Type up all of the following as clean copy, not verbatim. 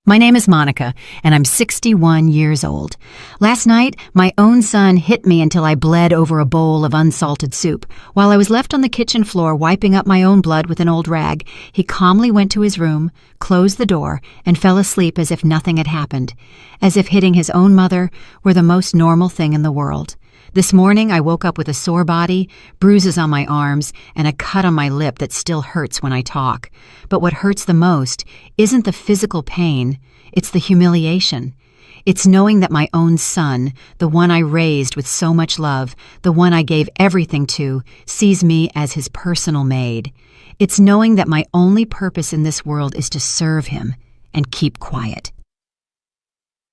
My name is Monica, and I'm 61 years old. Last night, my own son hit me until I bled over a bowl of unsalted soup. While I was left on the kitchen floor wiping up my own blood with an old rag, he calmly went to his room, closed the door, and fell asleep as if nothing had happened, as if hitting his own mother were the most normal thing in the world. This morning, I woke up with a sore body, bruises on my arms, and a cut on my lip that still hurts when I talk. But what hurts the most isn't the physical pain, it's the humiliation. It's knowing that my own son, the one I raised with so much love, the one I gave everything to, sees me as his personal maid. It's knowing that my only purpose in this world is to serve him and keep quiet.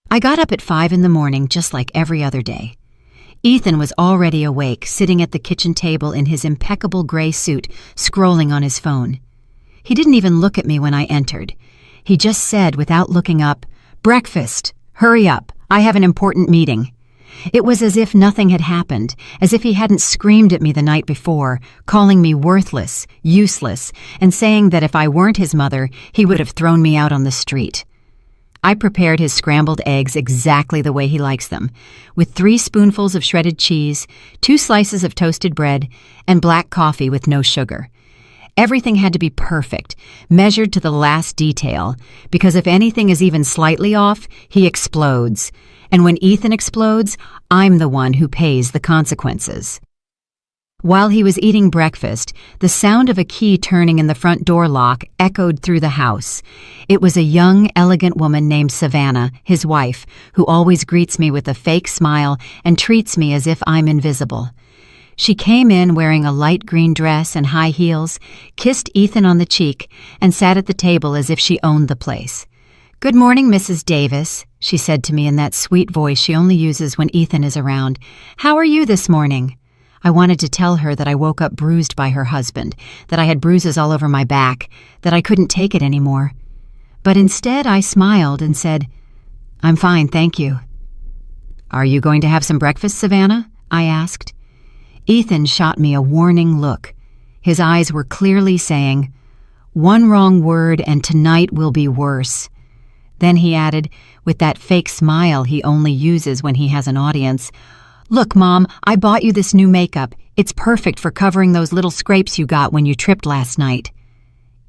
I got up at 5 in the morning just like every other day. Ethan was already awake, sitting at the kitchen table in his impeccable gray suit, scrolling on his phone. He didn't even look at me when I entered. He just said, without looking up, "Breakfast. Hurry up. I have an important meeting." It was as if nothing had happened, as if he hadn't screamed at me the night before, calling me worthless, useless, and saying that if I weren't his mother, he would have thrown me out on the street. I prepared his scrambled eggs exactly the way he likes them, with 3 spoonfuls of shredded cheese, 2 slices of toasted bread, and black coffee with no sugar. Everything had to be perfect, measured to the last detail, because if anything is even slightly off, he explodes. And when Ethan explodes, I'm the one who pays the consequences. While he was eating breakfast, the sound of a key turning in the front door lock echoed through the house. It was a young, elegant woman named Savannah, his wife, who always greets me with a fake smile and treats me as if I'm invisible. She came in wearing a light green dress and high heels, kissed Ethan on the cheek, and sat at the table as if she owned the place. "Good morning, Mrs. Davis," she said to me in that sweet voice she only uses when Ethan is around. "How are you this morning?" I wanted to tell her that I woke up bruised by her husband, that I had bruises all over my back, that I couldn't take it anymore. But instead I smiled and said, "I'm fine, thank you." "Are you going to have some breakfast, Savannah?" I asked. Ethan shot me a warning look. His eyes were clearly saying, "One wrong word and tonight will be worse." Then he added, with that fake smile he only uses when he has an audience, "Look, Mom, I bought you this new makeup. It's perfect for covering those little scrapes you got when you tripped last night."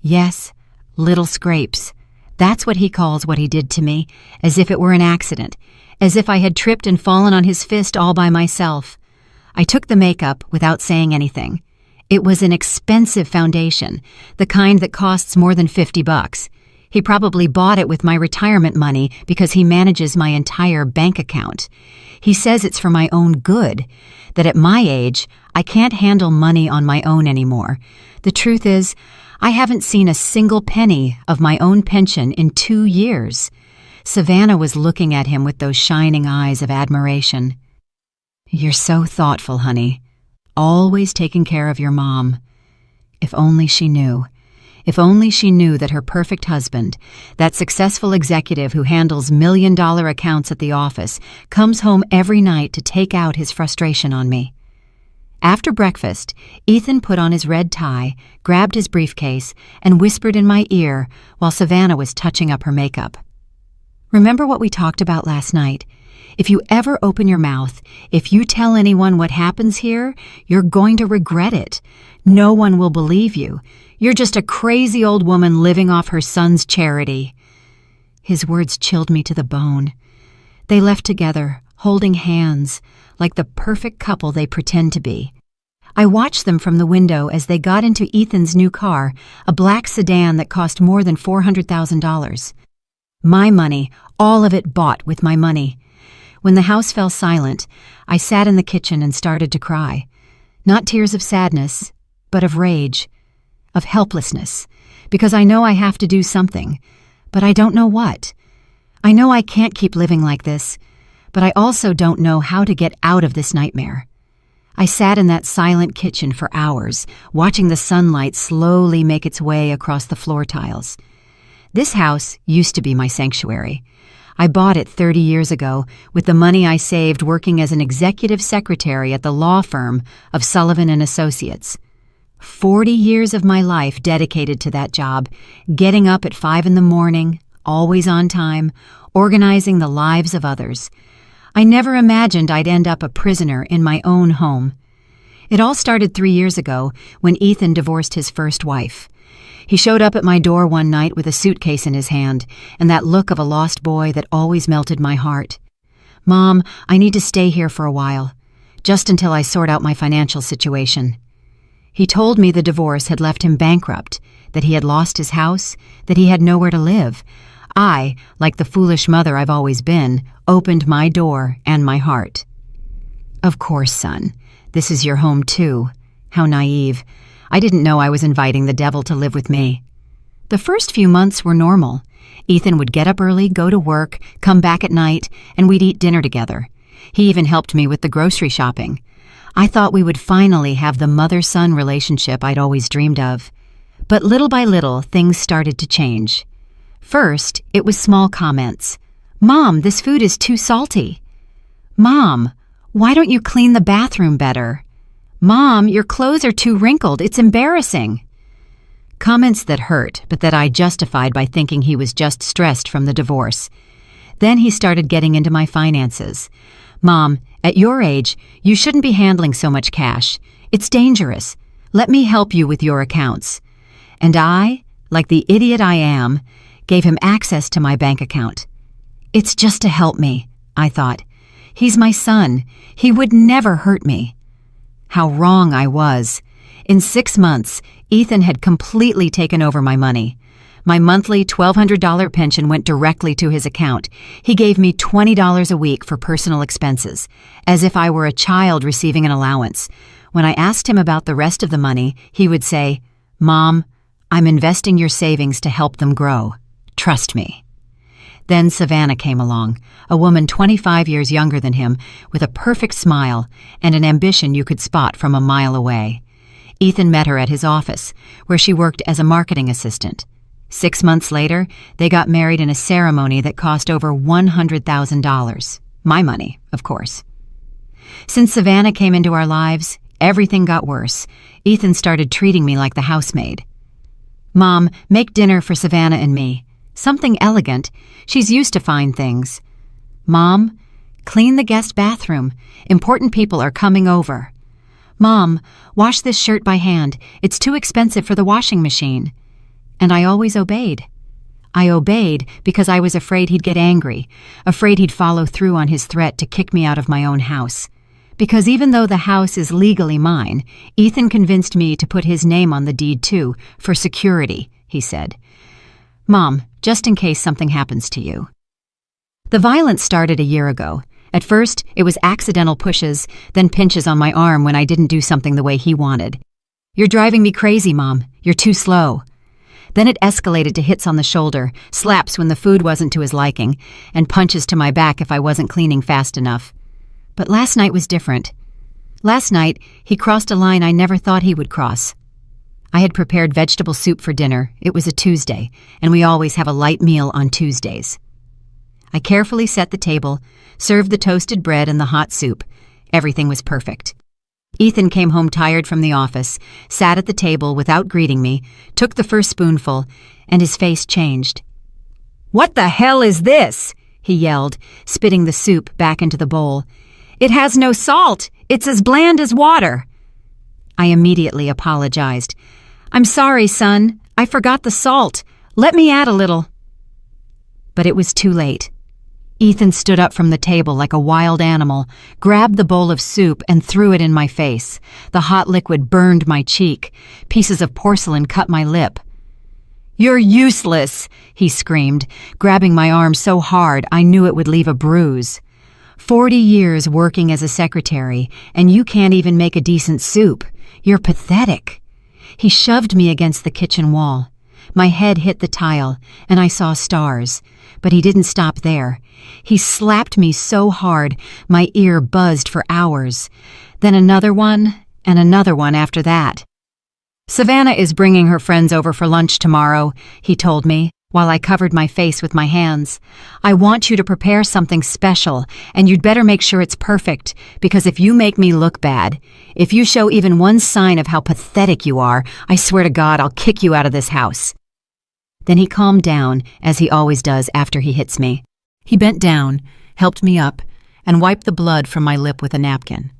Yes, little scrapes. That's what he calls what he did to me, as if it were an accident, as if I had tripped and fallen on his fist all by myself. I took the makeup without saying anything. It was an expensive foundation, the kind that costs more than $50. He probably bought it with my retirement money because he manages my entire bank account. He says it's for my own good, that at my age, I can't handle money on my own anymore. The truth is, I haven't seen a single penny of my own pension in 2 years. Savannah was looking at him with those shining eyes of admiration. "You're so thoughtful, honey. Always taking care of your mom." If only she knew. If only she knew that her perfect husband, that successful executive who handles million-dollar accounts at the office, comes home every night to take out his frustration on me. After breakfast, Ethan put on his red tie, grabbed his briefcase, and whispered in my ear while Savannah was touching up her makeup. "Remember what we talked about last night? If you ever open your mouth, if you tell anyone what happens here, you're going to regret it. No one will believe you. You're just a crazy old woman living off her son's charity." His words chilled me to the bone. They left together, holding hands, like the perfect couple they pretend to be. I watched them from the window as they got into Ethan's new car, a black sedan that cost more than $400,000. My money, all of it bought with my money. When the house fell silent, I sat in the kitchen and started to cry. Not tears of sadness, but of rage, of helplessness, because I know I have to do something, but I don't know what. I know I can't keep living like this, but I also don't know how to get out of this nightmare. I sat in that silent kitchen for hours, watching the sunlight slowly make its way across the floor tiles. This house used to be my sanctuary. I bought it 30 years ago with the money I saved working as an executive secretary at the law firm of Sullivan and Associates. 40 years of my life dedicated to that job, getting up at 5 in the morning, always on time, organizing the lives of others. I never imagined I'd end up a prisoner in my own home. It all started 3 years ago when Ethan divorced his first wife. He showed up at my door one night with a suitcase in his hand and that look of a lost boy that always melted my heart. "Mom, I need to stay here for a while, just until I sort out my financial situation." He told me the divorce had left him bankrupt, that he had lost his house, that he had nowhere to live. I, like the foolish mother I've always been, opened my door and my heart. "Of course, son. This is your home too." How naive. I didn't know I was inviting the devil to live with me. The first few months were normal. Ethan would get up early, go to work, come back at night, and we'd eat dinner together. He even helped me with the grocery shopping. I thought we would finally have the mother-son relationship I'd always dreamed of. But little by little, things started to change. First, it was small comments. "Mom, this food is too salty." "Mom, why don't you clean the bathroom better?" "Mom, your clothes are too wrinkled. It's embarrassing." Comments that hurt, but that I justified by thinking he was just stressed from the divorce. Then he started getting into my finances. "Mom, at your age, you shouldn't be handling so much cash. It's dangerous. Let me help you with your accounts." And I, like the idiot I am, gave him access to my bank account. It's just to help me, I thought. He's my son. He would never hurt me. How wrong I was. In 6 months, Ethan had completely taken over my money. My monthly $1,200 pension went directly to his account. He gave me $20 a week for personal expenses, as if I were a child receiving an allowance. When I asked him about the rest of the money, he would say, "Mom, I'm investing your savings to help them grow. Trust me." Then Savannah came along, a woman 25 years younger than him, with a perfect smile and an ambition you could spot from a mile away. Ethan met her at his office, where she worked as a marketing assistant. 6 months later, they got married in a ceremony that cost over $100,000. My money, of course. Since Savannah came into our lives, everything got worse. Ethan started treating me like the housemaid. "Mom, make dinner for Savannah and me. Something elegant. She's used to fine things." "Mom, clean the guest bathroom. Important people are coming over." "Mom, wash this shirt by hand. It's too expensive for the washing machine." And I always obeyed. I obeyed because I was afraid he'd get angry, afraid he'd follow through on his threat to kick me out of my own house. Because even though the house is legally mine, Ethan convinced me to put his name on the deed too, for security, he said. "Mom, just in case something happens to you." The violence started a year ago. At first, it was accidental pushes, then pinches on my arm when I didn't do something the way he wanted. "You're driving me crazy, Mom. You're too slow." Then it escalated to hits on the shoulder, slaps when the food wasn't to his liking, and punches to my back if I wasn't cleaning fast enough. But last night was different. Last night, he crossed a line I never thought he would cross. I had prepared vegetable soup for dinner. It was a Tuesday, and we always have a light meal on Tuesdays. I carefully set the table, served the toasted bread and the hot soup. Everything was perfect. Ethan came home tired from the office, sat at the table without greeting me, took the first spoonful, and his face changed. "What the hell is this?" he yelled, spitting the soup back into the bowl. "It has no salt. It's as bland as water." I immediately apologized. "I'm sorry, son. I forgot the salt. Let me add a little." But it was too late. Ethan stood up from the table like a wild animal, grabbed the bowl of soup and threw it in my face. The hot liquid burned my cheek. Pieces of porcelain cut my lip. "You're useless," he screamed, grabbing my arm so hard I knew it would leave a bruise. 40 years working as a secretary, and you can't even make a decent soup. You're pathetic. He shoved me against the kitchen wall. My head hit the tile, and I saw stars. But he didn't stop there. He slapped me so hard, my ear buzzed for hours. Then another one, and another one after that. "Savannah is bringing her friends over for lunch tomorrow," he told me, while I covered my face with my hands. "I want you to prepare something special, and you'd better make sure it's perfect, because if you make me look bad, if you show even one sign of how pathetic you are, I swear to God I'll kick you out of this house." Then he calmed down, as he always does after he hits me. He bent down, helped me up, and wiped the blood from my lip with a napkin.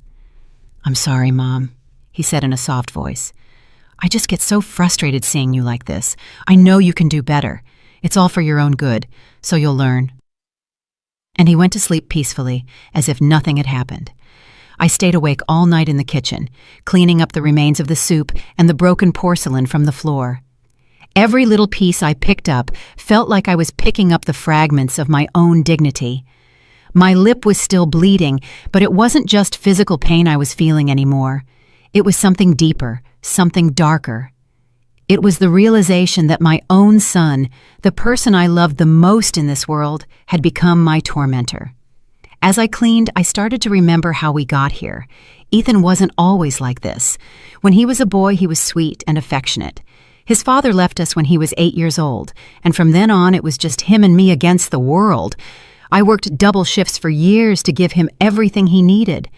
"I'm sorry, Mom," he said in a soft voice. "I just get so frustrated seeing you like this. I know you can do better. It's all for your own good, so you'll learn." And he went to sleep peacefully, as if nothing had happened. I stayed awake all night in the kitchen, cleaning up the remains of the soup and the broken porcelain from the floor. Every little piece I picked up felt like I was picking up the fragments of my own dignity. My lip was still bleeding, but it wasn't just physical pain I was feeling anymore. It was something deeper, something darker. It was the realization that my own son, the person I loved the most in this world, had become my tormentor. As I cleaned, I started to remember how we got here. Ethan wasn't always like this. When he was a boy, he was sweet and affectionate. His father left us when he was 8 years old, and from then on it was just him and me against the world. I worked double shifts for years to give him everything he needed.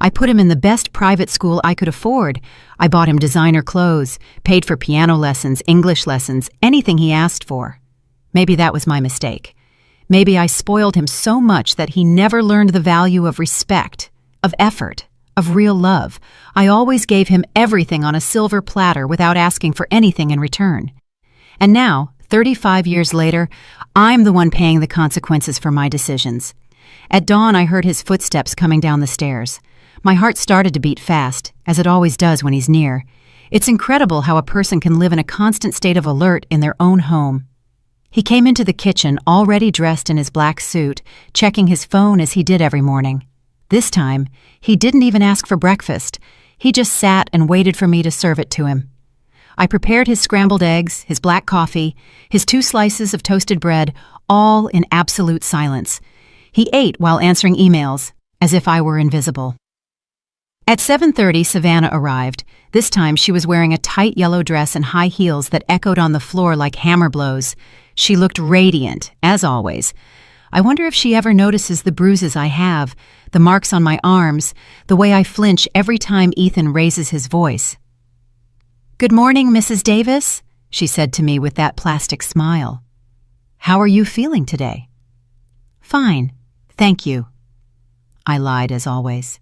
I put him in the best private school I could afford. I bought him designer clothes, paid for piano lessons, English lessons, anything he asked for. Maybe that was my mistake. Maybe I spoiled him so much that he never learned the value of respect, of effort, of real love. I always gave him everything on a silver platter without asking for anything in return. And now, 35 years later, I'm the one paying the consequences for my decisions. At dawn, I heard his footsteps coming down the stairs. My heart started to beat fast, as it always does when he's near. It's incredible how a person can live in a constant state of alert in their own home. He came into the kitchen already dressed in his black suit, checking his phone as he did every morning. This time, he didn't even ask for breakfast. He just sat and waited for me to serve it to him. I prepared his scrambled eggs, his black coffee, his 2 slices of toasted bread, all in absolute silence. He ate while answering emails, as if I were invisible. At 7:30, Savannah arrived. This time she was wearing a tight yellow dress and high heels that echoed on the floor like hammer blows. She looked radiant, as always. I wonder if she ever notices the bruises I have, the marks on my arms, the way I flinch every time Ethan raises his voice. "Good morning, Mrs. Davis," she said to me with that plastic smile. "How are you feeling today?" "Fine, thank you." I lied as always.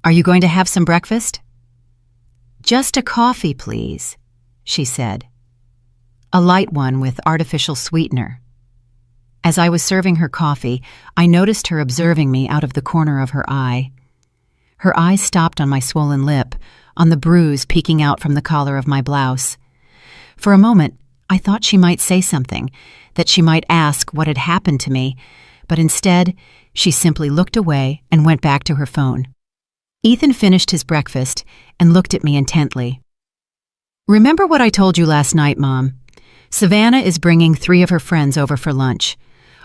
"Are you going to have some breakfast?" "Just a coffee, please," she said. A light one with artificial sweetener. As I was serving her coffee, I noticed her observing me out of the corner of her eye. Her eyes stopped on my swollen lip, on the bruise peeking out from the collar of my blouse. For a moment, I thought she might say something, that she might ask what had happened to me, but instead, she simply looked away and went back to her phone. Ethan finished his breakfast and looked at me intently. "Remember what I told you last night, Mom? Savannah is bringing 3 of her friends over for lunch.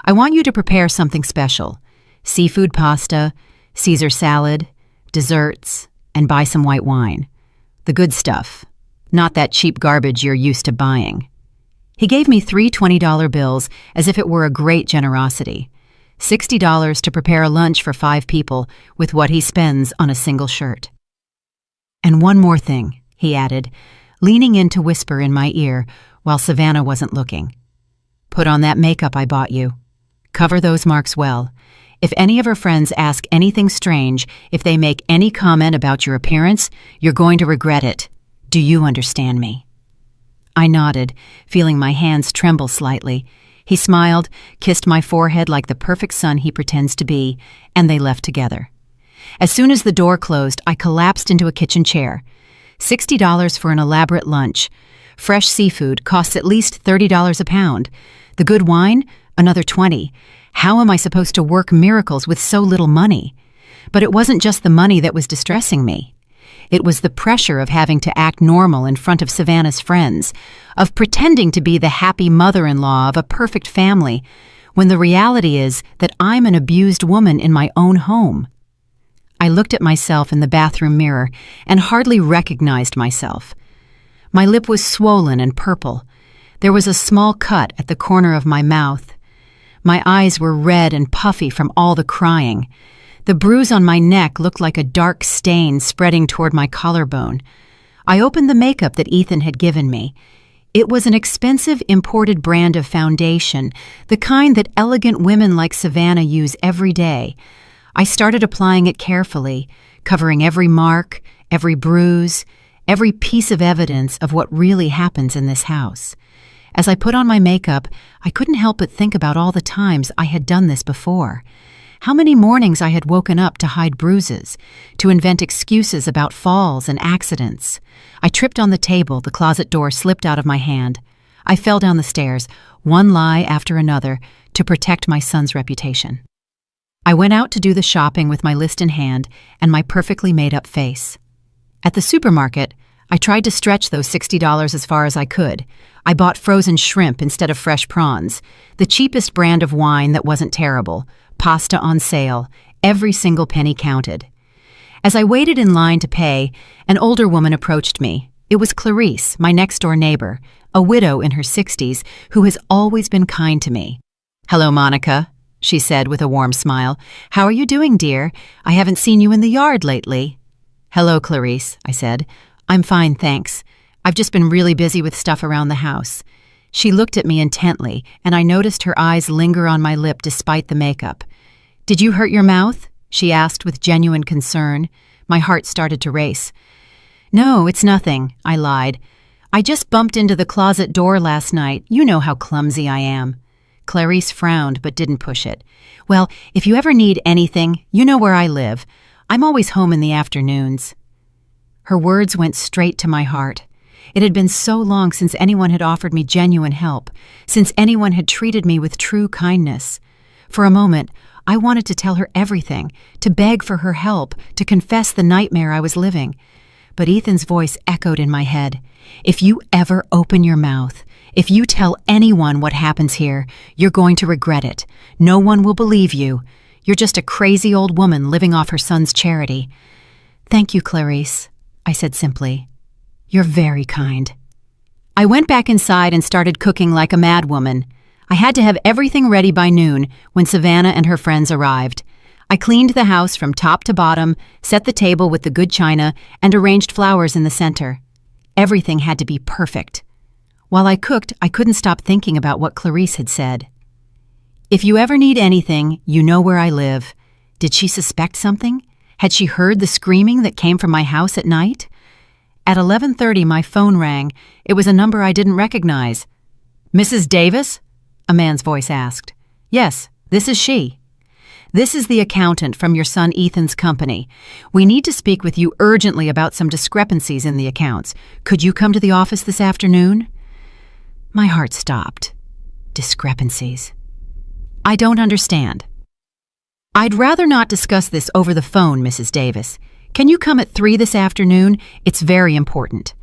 I want you to prepare something special. Seafood pasta, Caesar salad, desserts, and buy some white wine. The good stuff, not that cheap garbage you're used to buying." He gave me 3 $20 bills as if it were a great generosity. $60 to prepare a lunch for 5 people with what he spends on a single shirt. "And one more thing," he added, leaning in to whisper in my ear while Savannah wasn't looking. "Put on that makeup I bought you. Cover those marks well. If any of her friends ask anything strange, if they make any comment about your appearance, you're going to regret it. Do you understand me?" I nodded, feeling my hands tremble slightly. He smiled, kissed my forehead like the perfect son he pretends to be, and they left together. As soon as the door closed, I collapsed into a kitchen chair. $60 for an elaborate lunch. Fresh seafood costs at least $30 a pound. The good wine? Another $20. How am I supposed to work miracles with so little money? But it wasn't just the money that was distressing me. It was the pressure of having to act normal in front of Savannah's friends, of pretending to be the happy mother-in-law of a perfect family, when the reality is that I'm an abused woman in my own home. I looked at myself in the bathroom mirror and hardly recognized myself. My lip was swollen and purple. There was a small cut at the corner of my mouth. My eyes were red and puffy from all the crying. The bruise on my neck looked like a dark stain spreading toward my collarbone. I opened the makeup that Ethan had given me. It was an expensive imported brand of foundation, the kind that elegant women like Savannah use every day. I started applying it carefully, covering every mark, every bruise, every piece of evidence of what really happens in this house. As I put on my makeup, I couldn't help but think about all the times I had done this before. How many mornings I had woken up to hide bruises, to invent excuses about falls and accidents. I tripped on the table, the closet door slipped out of my hand. I fell down the stairs, one lie after another, to protect my son's reputation. I went out to do the shopping with my list in hand and my perfectly made-up face. At the supermarket, I tried to stretch those $60 as far as I could. I bought frozen shrimp instead of fresh prawns, the cheapest brand of wine that wasn't terrible, pasta on sale, every single penny counted. As I waited in line to pay, an older woman approached me. It was Clarice, my next-door neighbor, a widow in her 60s who has always been kind to me. "Hello, Monica," she said with a warm smile. "How are you doing, dear? I haven't seen you in the yard lately." "Hello, Clarice," I said. "I'm fine, thanks. I've just been really busy with stuff around the house." She looked at me intently, and I noticed her eyes linger on my lip despite the makeup. "Did you hurt your mouth?" she asked with genuine concern. My heart started to race. "No, it's nothing," I lied. "I just bumped into the closet door last night. You know how clumsy I am." Clarice frowned but didn't push it. "Well, if you ever need anything, you know where I live. I'm always home in the afternoons." Her words went straight to my heart. It had been so long since anyone had offered me genuine help, since anyone had treated me with true kindness. For a moment, I wanted to tell her everything, to beg for her help, to confess the nightmare I was living. But Ethan's voice echoed in my head. "If you ever open your mouth, if you tell anyone what happens here, you're going to regret it. No one will believe you. You're just a crazy old woman living off her son's charity." "Thank you, Clarice," I said simply. "You're very kind." I went back inside and started cooking like a madwoman. I had to have everything ready by noon when Savannah and her friends arrived. I cleaned the house from top to bottom, set the table with the good china, and arranged flowers in the center. Everything had to be perfect. While I cooked, I couldn't stop thinking about what Clarice had said. "If you ever need anything, you know where I live." Did she suspect something? Had she heard the screaming that came from my house at night? At 11:30, my phone rang. It was a number I didn't recognize. "Mrs. Davis?" a man's voice asked. "Yes, this is she." "This is the accountant from your son Ethan's company. We need to speak with you urgently about some discrepancies in the accounts. Could you come to the office this afternoon?" My heart stopped. Discrepancies. "I don't understand." "I'd rather not discuss this over the phone, Mrs. Davis. Can you come at 3 this afternoon? It's very important."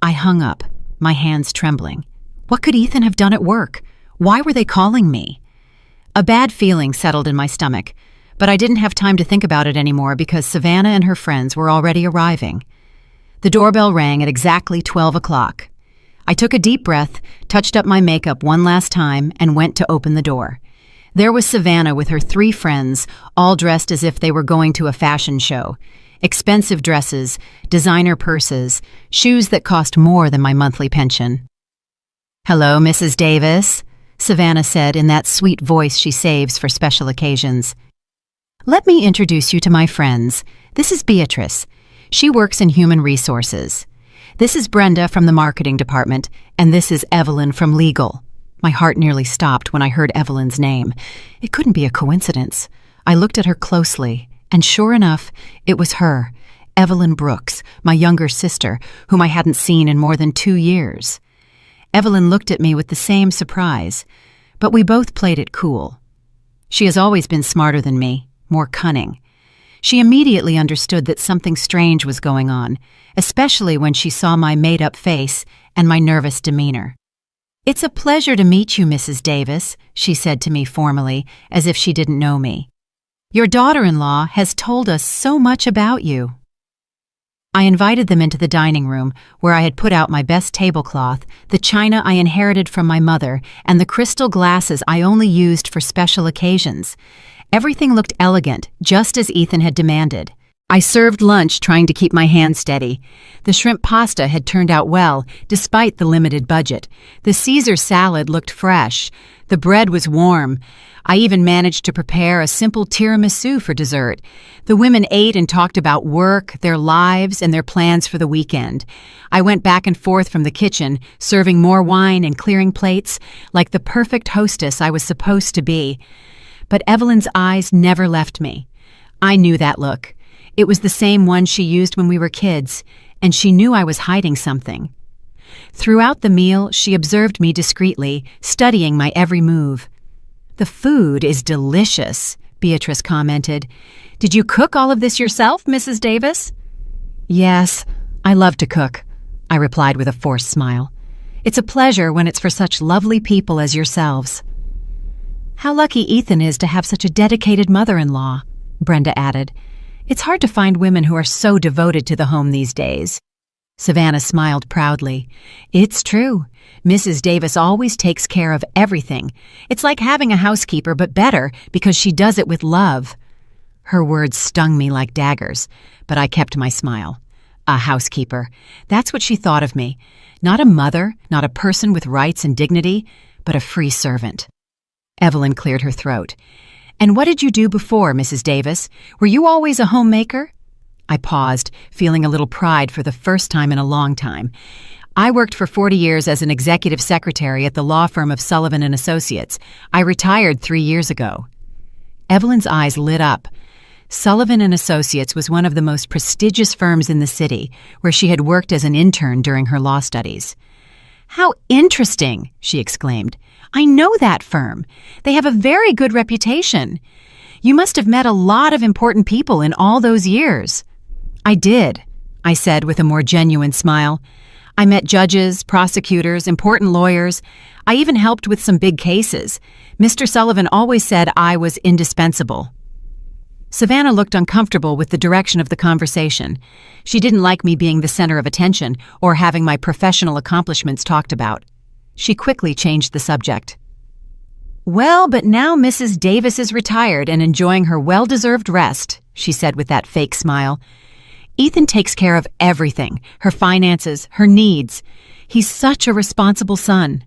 I hung up, my hands trembling. What could Ethan have done at work? Why were they calling me? A bad feeling settled in my stomach, but I didn't have time to think about it anymore because Savannah and her friends were already arriving. The doorbell rang at exactly 12 o'clock. I took a deep breath, touched up my makeup one last time, and went to open the door. There was Savannah with her 3 friends, all dressed as if they were going to a fashion show. Expensive dresses, designer purses, shoes that cost more than my monthly pension. "Hello, Mrs. Davis," Savannah said in that sweet voice she saves for special occasions. "Let me introduce you to my friends. This is Beatrice. She works in human resources. This is Brenda from the marketing department, and this is Evelyn from legal." My heart nearly stopped when I heard Evelyn's name. It couldn't be a coincidence. I looked at her closely, and sure enough, it was her, Evelyn Brooks, my younger sister, whom I hadn't seen in more than 2 years. Evelyn looked at me with the same surprise, but we both played it cool. She has always been smarter than me, more cunning. She immediately understood that something strange was going on, especially when she saw my made-up face and my nervous demeanor. "It's a pleasure to meet you, Mrs. Davis," she said to me formally, as if she didn't know me. "Your daughter-in-law has told us so much about you." I invited them into the dining room, where I had put out my best tablecloth, the china I inherited from my mother, and the crystal glasses I only used for special occasions. Everything looked elegant, just as Ethan had demanded. I served lunch trying to keep my hand steady. The shrimp pasta had turned out well, despite the limited budget. The Caesar salad looked fresh. The bread was warm. I even managed to prepare a simple tiramisu for dessert. The women ate and talked about work, their lives, and their plans for the weekend. I went back and forth from the kitchen, serving more wine and clearing plates, like the perfect hostess I was supposed to be. But Evelyn's eyes never left me. I knew that look. It was the same one she used when we were kids, and she knew I was hiding something. Throughout the meal, she observed me discreetly, studying my every move. "The food is delicious," Beatrice commented. "Did you cook all of this yourself, Mrs. Davis?" "Yes, I love to cook," I replied with a forced smile. "It's a pleasure when it's for such lovely people as yourselves." "How lucky Ethan is to have such a dedicated mother-in-law," Brenda added. "It's hard to find women who are so devoted to the home these days." Savannah smiled proudly. "It's true. Mrs. Davis always takes care of everything. It's like having a housekeeper, but better because she does it with love." Her words stung me like daggers, but I kept my smile. A housekeeper. That's what she thought of me. Not a mother, not a person with rights and dignity, but a free servant. Evelyn cleared her throat. "And what did you do before, Mrs. Davis? Were you always a homemaker?" I paused, feeling a little pride for the first time in a long time. "I worked for 40 years as an executive secretary at the law firm of Sullivan and Associates. I retired 3 years ago." Evelyn's eyes lit up. Sullivan and Associates was one of the most prestigious firms in the city, where she had worked as an intern during her law studies. "How interesting!" she exclaimed. "I know that firm. They have a very good reputation. You must have met a lot of important people in all those years." "I did," I said with a more genuine smile. "I met judges, prosecutors, important lawyers. I even helped with some big cases. Mr. Sullivan always said I was indispensable." Savannah looked uncomfortable with the direction of the conversation. She didn't like me being the center of attention or having my professional accomplishments talked about. She quickly changed the subject. "Well, but now Mrs. Davis is retired and enjoying her well-deserved rest," she said with that fake smile. "Ethan takes care of everything, her finances, her needs. He's such a responsible son."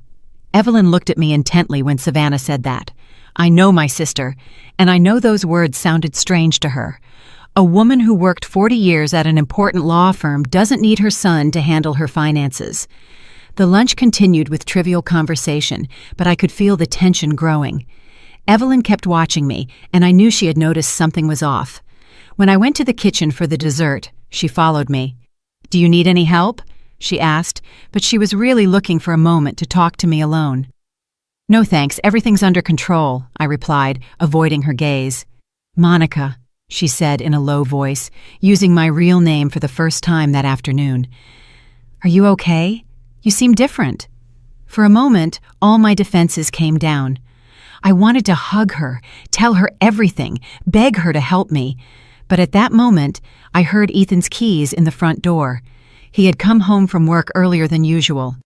Evelyn looked at me intently when Savannah said that. I know my sister, and I know those words sounded strange to her. A woman who worked 40 years at an important law firm doesn't need her son to handle her finances. The lunch continued with trivial conversation, but I could feel the tension growing. Evelyn kept watching me, and I knew she had noticed something was off. When I went to the kitchen for the dessert, she followed me. "Do you need any help?" she asked, but she was really looking for a moment to talk to me alone. "No thanks, everything's under control," I replied, avoiding her gaze. "Monica," she said in a low voice, using my real name for the first time that afternoon. "Are you okay? You seem different." For a moment, all my defenses came down. I wanted to hug her, tell her everything, beg her to help me. But at that moment, I heard Ethan's keys in the front door. He had come home from work earlier than usual.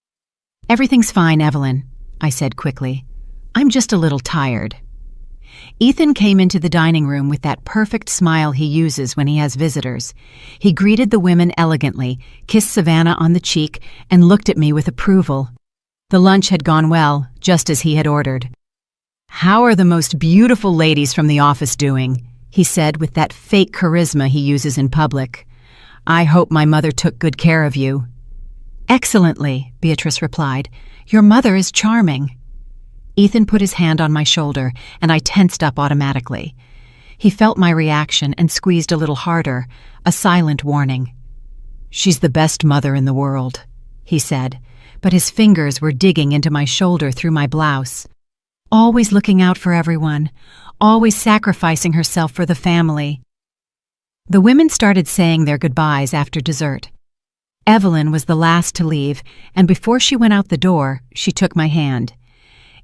"Everything's fine, Evelyn," I said quickly. "I'm just a little tired." Ethan came into the dining room with that perfect smile he uses when he has visitors. He greeted the women elegantly, kissed Savannah on the cheek, and looked at me with approval. The lunch had gone well, just as he had ordered. "How are the most beautiful ladies from the office doing?" he said with that fake charisma he uses in public. "I hope my mother took good care of you." "Excellently," Beatrice replied. "Your mother is charming." Ethan put his hand on my shoulder, and I tensed up automatically. He felt my reaction and squeezed a little harder, a silent warning. "She's the best mother in the world," he said, but his fingers were digging into my shoulder through my blouse. "Always looking out for everyone, always sacrificing herself for the family." The women started saying their goodbyes after dessert. Evelyn was the last to leave, and before she went out the door, she took my hand.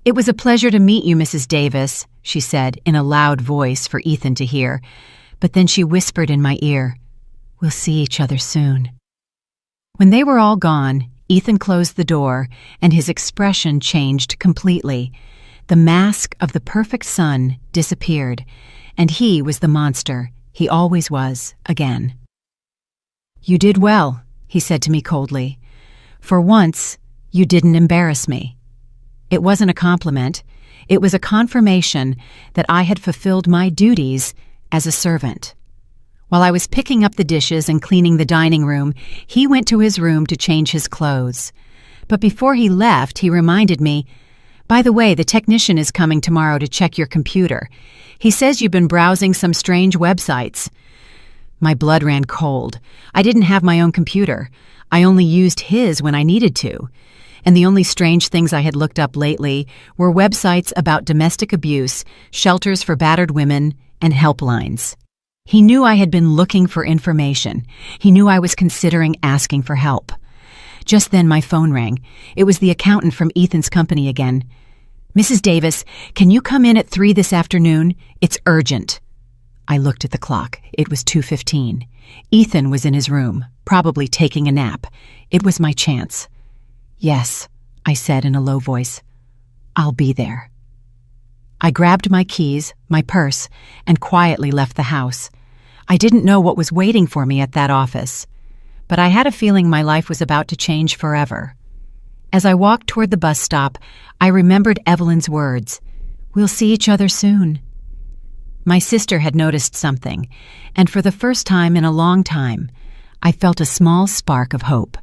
"It was a pleasure to meet you, Mrs. Davis," she said in a loud voice for Ethan to hear, but then she whispered in my ear, "We'll see each other soon." When they were all gone, Ethan closed the door, and his expression changed completely. The mask of the perfect son disappeared, and he was the monster, He always was, again. "You did well," he said to me coldly. "For once, you didn't embarrass me." It wasn't a compliment. It was a confirmation that I had fulfilled my duties as a servant. While I was picking up the dishes and cleaning the dining room, he went to his room to change his clothes. But before he left, he reminded me, "By the way, the technician is coming tomorrow to check your computer. He says you've been browsing some strange websites." My blood ran cold. I didn't have my own computer. I only used his when I needed to. And the only strange things I had looked up lately were websites about domestic abuse, shelters for battered women, and helplines. He knew I had been looking for information. He knew I was considering asking for help. Just then my phone rang. It was the accountant from Ethan's company again. "Mrs. Davis, can you come in at 3 this afternoon? It's urgent." I looked at the clock. It was 2:15. Ethan was in his room, probably taking a nap. It was my chance. "Yes," I said in a low voice. "I'll be there." I grabbed my keys, my purse, and quietly left the house. I didn't know what was waiting for me at that office, but I had a feeling my life was about to change forever. As I walked toward the bus stop, I remembered Evelyn's words, "We'll see each other soon." My sister had noticed something, and for the first time in a long time, I felt a small spark of hope.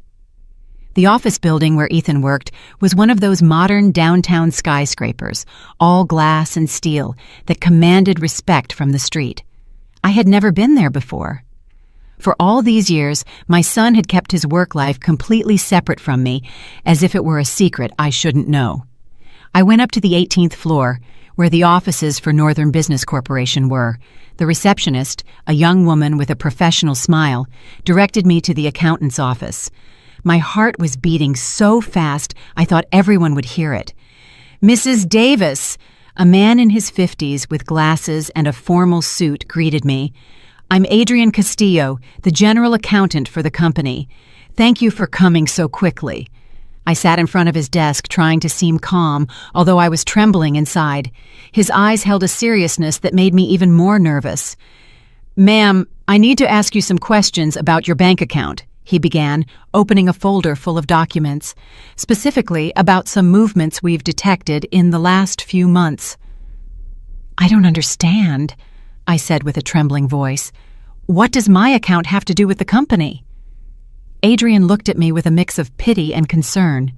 The office building where Ethan worked was one of those modern downtown skyscrapers, all glass and steel, that commanded respect from the street. I had never been there before. For all these years, my son had kept his work life completely separate from me, as if it were a secret I shouldn't know. I went up to the 18th floor, where the offices for Northern Business Corporation were. The receptionist, a young woman with a professional smile, directed me to the accountant's office. My heart was beating so fast I thought everyone would hear it. "Mrs. Davis!" A man in his 50s with glasses and a formal suit greeted me. "I'm Adrian Castillo, the general accountant for the company. Thank you for coming so quickly." I sat in front of his desk trying to seem calm, although I was trembling inside. His eyes held a seriousness that made me even more nervous. "Ma'am, I need to ask you some questions about your bank account," he began, opening a folder full of documents, specifically about some movements we've detected in the last few months. "I don't understand," I said with a trembling voice. "What does my account have to do with the company?" Adrian looked at me with a mix of pity and concern.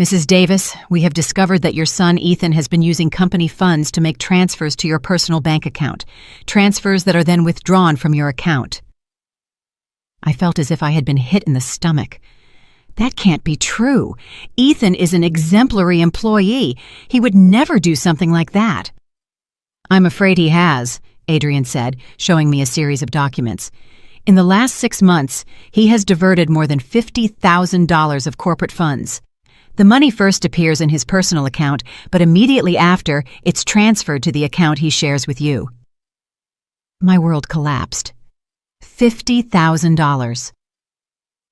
"Mrs. Davis, we have discovered that your son Ethan has been using company funds to make transfers to your personal bank account, transfers that are then withdrawn from your account." I felt as if I had been hit in the stomach. That can't be true. Ethan is an exemplary employee. He would never do something like that. "I'm afraid he has," Adrian said, showing me a series of documents. "In the last 6 months, he has diverted more than $50,000 of corporate funds. The money first appears in his personal account, but immediately after, it's transferred to the account he shares with you." My world collapsed. $50,000.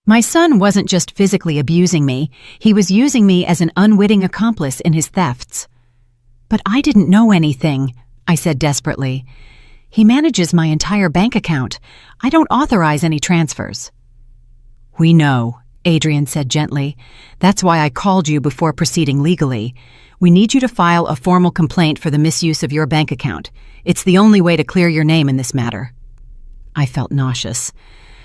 My son wasn't just physically abusing me, he was using me as an unwitting accomplice in his thefts. "But I didn't know anything," I said desperately. "He manages my entire bank account. I don't authorize any transfers." "We know," Adrian said gently. "That's why I called you before proceeding legally. We need you to file a formal complaint for the misuse of your bank account. It's the only way to clear your name in this matter." I felt nauseous.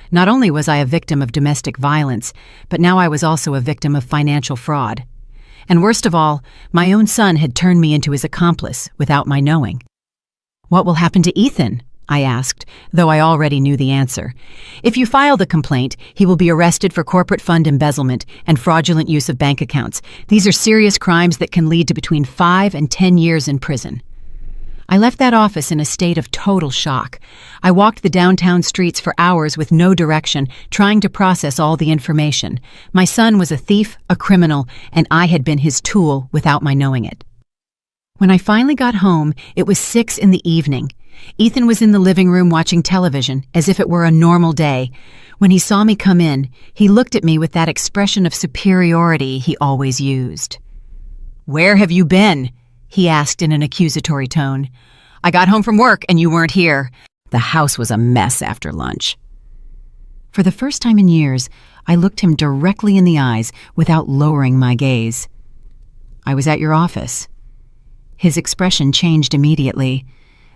Not only was I a victim of domestic violence, but now I was also a victim of financial fraud. And worst of all, my own son had turned me into his accomplice without my knowing. "What will happen to Ethan?" I asked, though I already knew the answer. "If you file the complaint, he will be arrested for corporate fund embezzlement and fraudulent use of bank accounts. These are serious crimes that can lead to between 5 and 10 years in prison." I left that office in a state of total shock. I walked the downtown streets for hours with no direction, trying to process all the information. My son was a thief, a criminal, and I had been his tool without my knowing it. When I finally got home, it was 6 in the evening. Ethan was in the living room watching television, as if it were a normal day. When he saw me come in, he looked at me with that expression of superiority he always used. "Where have you been?" he asked in an accusatory tone. "I got home from work and you weren't here. The house was a mess after lunch. For the first time in years, I looked him directly in the eyes without lowering my gaze. I was at your office. His expression changed immediately.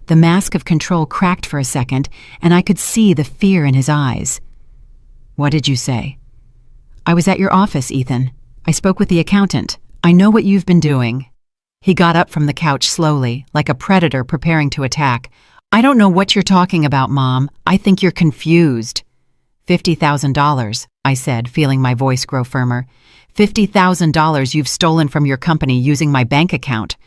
The mask of control cracked for a second, and I could see the fear in his eyes. What did you say? I was at your office, Ethan. I spoke with the accountant. I know what you've been doing. He got up from the couch slowly, like a predator preparing to attack. I don't know what you're talking about, Mom. I think you're confused. $50,000, I said, feeling my voice grow firmer. $50,000 you've stolen from your company using my bank account.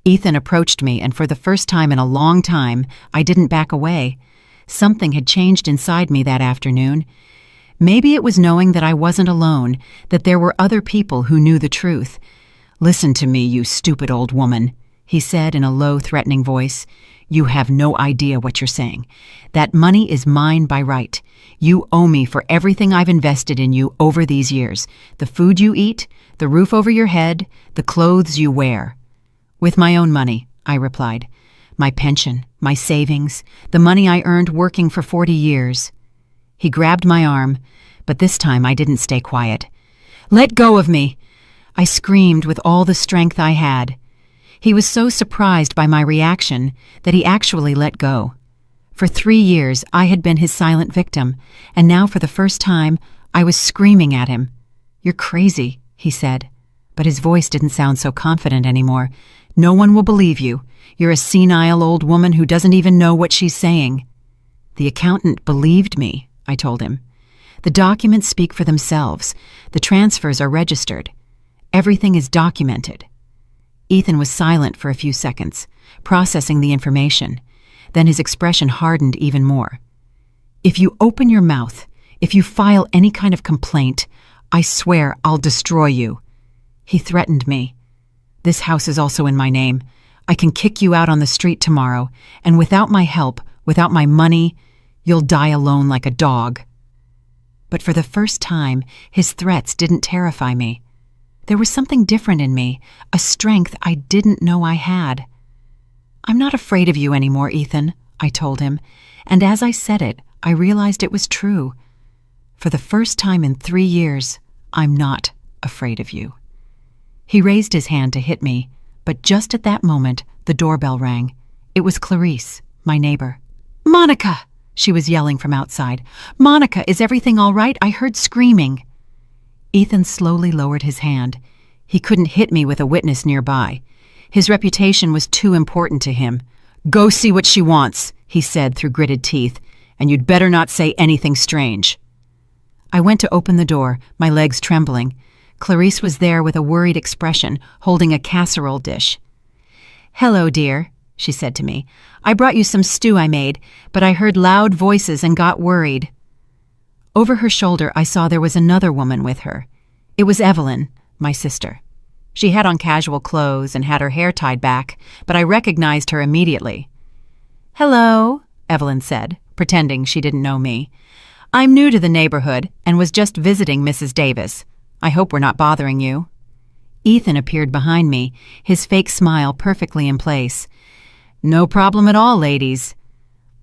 Ethan approached me, and for the first time in a long time, I didn't back away. Something had changed inside me that afternoon. Maybe it was knowing that I wasn't alone, that there were other people who knew the truth. Listen to me, you stupid old woman, he said in a low, threatening voice. You have no idea what you're saying. That money is mine by right. You owe me for everything I've invested in you over these years. The food you eat, the roof over your head, the clothes you wear. With my own money, I replied. My pension, my savings, the money I earned working for 40 years. He grabbed my arm, but this time I didn't stay quiet. Let go of me! I screamed with all the strength I had. He was so surprised by my reaction that he actually let go. For 3 years, I had been his silent victim, and now for the first time, I was screaming at him. You're crazy, he said, but his voice didn't sound so confident anymore. No one will believe you. You're a senile old woman who doesn't even know what she's saying. The accountant believed me, I told him. The documents speak for themselves. The transfers are registered. Everything is documented. Ethan was silent for a few seconds, processing the information. Then his expression hardened even more. If you open your mouth, if you file any kind of complaint, I swear I'll destroy you. He threatened me. This house is also in my name. I can kick you out on the street tomorrow, and without my help, without my money, you'll die alone like a dog. But for the first time, his threats didn't terrify me. There was something different in me, a strength I didn't know I had. I'm not afraid of you anymore, Ethan, I told him, and as I said it, I realized it was true. For the first time in 3 years, I'm not afraid of you. He raised his hand to hit me, but just at that moment, the doorbell rang. It was Clarice, my neighbor. Monica! She was yelling from outside. Monica, is everything all right? I heard screaming. Ethan slowly lowered his hand. He couldn't hit me with a witness nearby. His reputation was too important to him. Go see what she wants, he said through gritted teeth, and you'd better not say anything strange. I went to open the door, my legs trembling. Clarice was there with a worried expression, holding a casserole dish. Hello, dear, she said to me. I brought you some stew I made, but I heard loud voices and got worried. Over her shoulder, I saw there was another woman with her. It was Evelyn, my sister. She had on casual clothes and had her hair tied back, but I recognized her immediately. Hello, Evelyn said, pretending she didn't know me. I'm new to the neighborhood and was just visiting Mrs. Davis. I hope we're not bothering you. Ethan appeared behind me, his fake smile perfectly in place. No problem at all, ladies.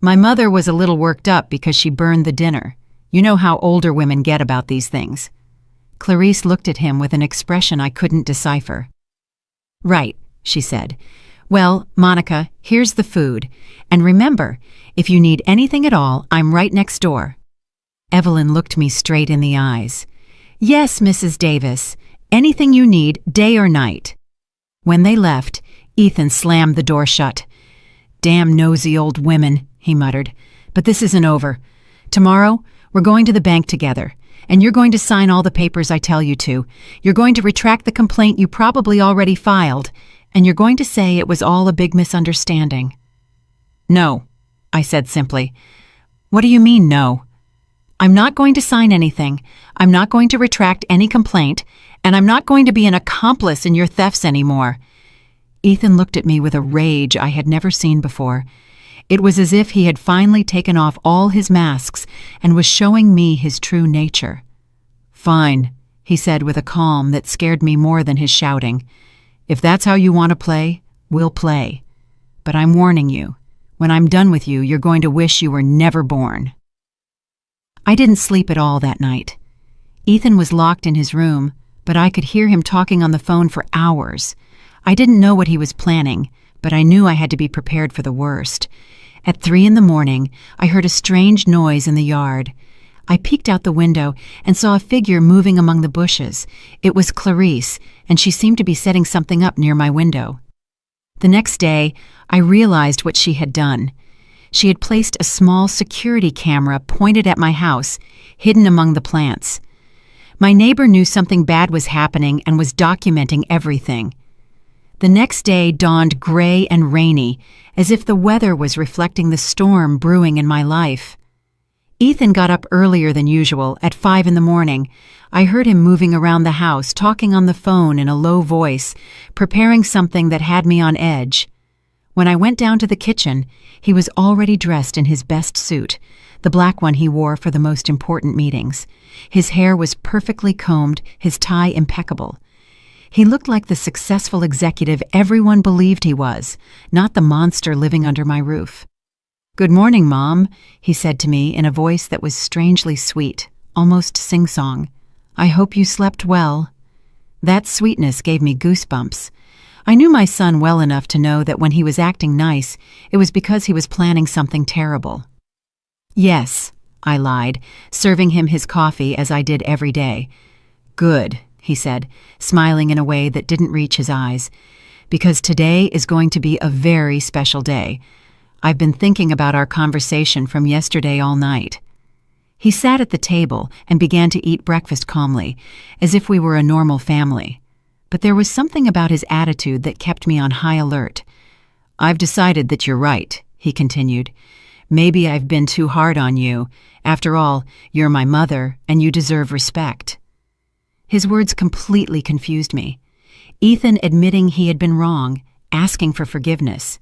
My mother was a little worked up because she burned the dinner. You know how older women get about these things. Clarice looked at him with an expression I couldn't decipher. Right, she said. Well, Monica, here's the food. And remember, if you need anything at all, I'm right next door. Evelyn looked me straight in the eyes. Yes, Mrs. Davis. Anything you need, day or night. When they left, Ethan slammed the door shut. Damn nosy old women, he muttered. But this isn't over. Tomorrow, we're going to the bank together, and you're going to sign all the papers I tell you to. You're going to retract the complaint you probably already filed, and you're going to say it was all a big misunderstanding. No, I said simply. What do you mean, no? I'm not going to sign anything. I'm not going to retract any complaint, and I'm not going to be an accomplice in your thefts anymore. Ethan looked at me with a rage I had never seen before. It was as if he had finally taken off all his masks and was showing me his true nature. Fine, he said with a calm that scared me more than his shouting. If that's how you want to play, we'll play. But I'm warning you, When I'm done with you, you're going to wish you were never born." I didn't sleep at all that night. Ethan was locked in his room, but I could hear him talking on the phone for hours. I didn't know what he was planning, but I knew I had to be prepared for the worst. At 3 in the morning, I heard a strange noise in the yard. I peeked out the window and saw a figure moving among the bushes. It was Clarice, and she seemed to be setting something up near my window. The next day, I realized what she had done. She had placed a small security camera pointed at my house, hidden among the plants. My neighbor knew something bad was happening and was documenting everything. The next day dawned gray and rainy, as if the weather was reflecting the storm brewing in my life. Ethan got up earlier than usual, at 5 in the morning. I heard him moving around the house, talking on the phone in a low voice, preparing something that had me on edge. When I went down to the kitchen, he was already dressed in his best suit, the black one he wore for the most important meetings. His hair was perfectly combed, his tie impeccable. He looked like the successful executive everyone believed he was, not the monster living under my roof. "Good morning, Mom," he said to me in a voice that was strangely sweet, almost sing-song. "I hope you slept well." That sweetness gave me goosebumps. I knew my son well enough to know that when he was acting nice, it was because he was planning something terrible. "Yes," I lied, serving him his coffee as I did every day. "Good," he said, smiling in a way that didn't reach his eyes, "because today is going to be a very special day. I've been thinking about our conversation from yesterday all night." He sat at the table and began to eat breakfast calmly, as if we were a normal family. But there was something about his attitude that kept me on high alert. "I've decided that you're right," he continued. "Maybe I've been too hard on you. After all, you're my mother, and you deserve respect." His words completely confused me. Ethan admitting he had been wrong, asking for forgiveness.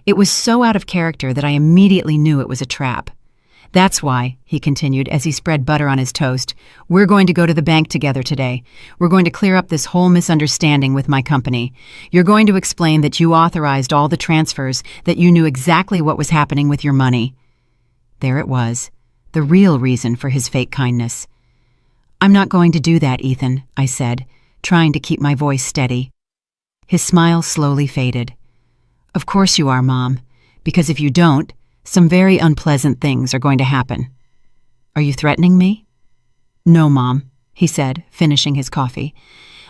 It was so out of character that I immediately knew it was a trap. "That's why," he continued as he spread butter on his toast, "we're going to go to the bank together today. We're going to clear up this whole misunderstanding with my company. You're going to explain that you authorized all the transfers, that you knew exactly what was happening with your money." There it was, the real reason for his fake kindness. "I'm not going to do that, Ethan," I said, trying to keep my voice steady. His smile slowly faded. "Of course you are, Mom, because if you don't, some very unpleasant things are going to happen." "Are you threatening me?" "No, Mom," he said, finishing his coffee.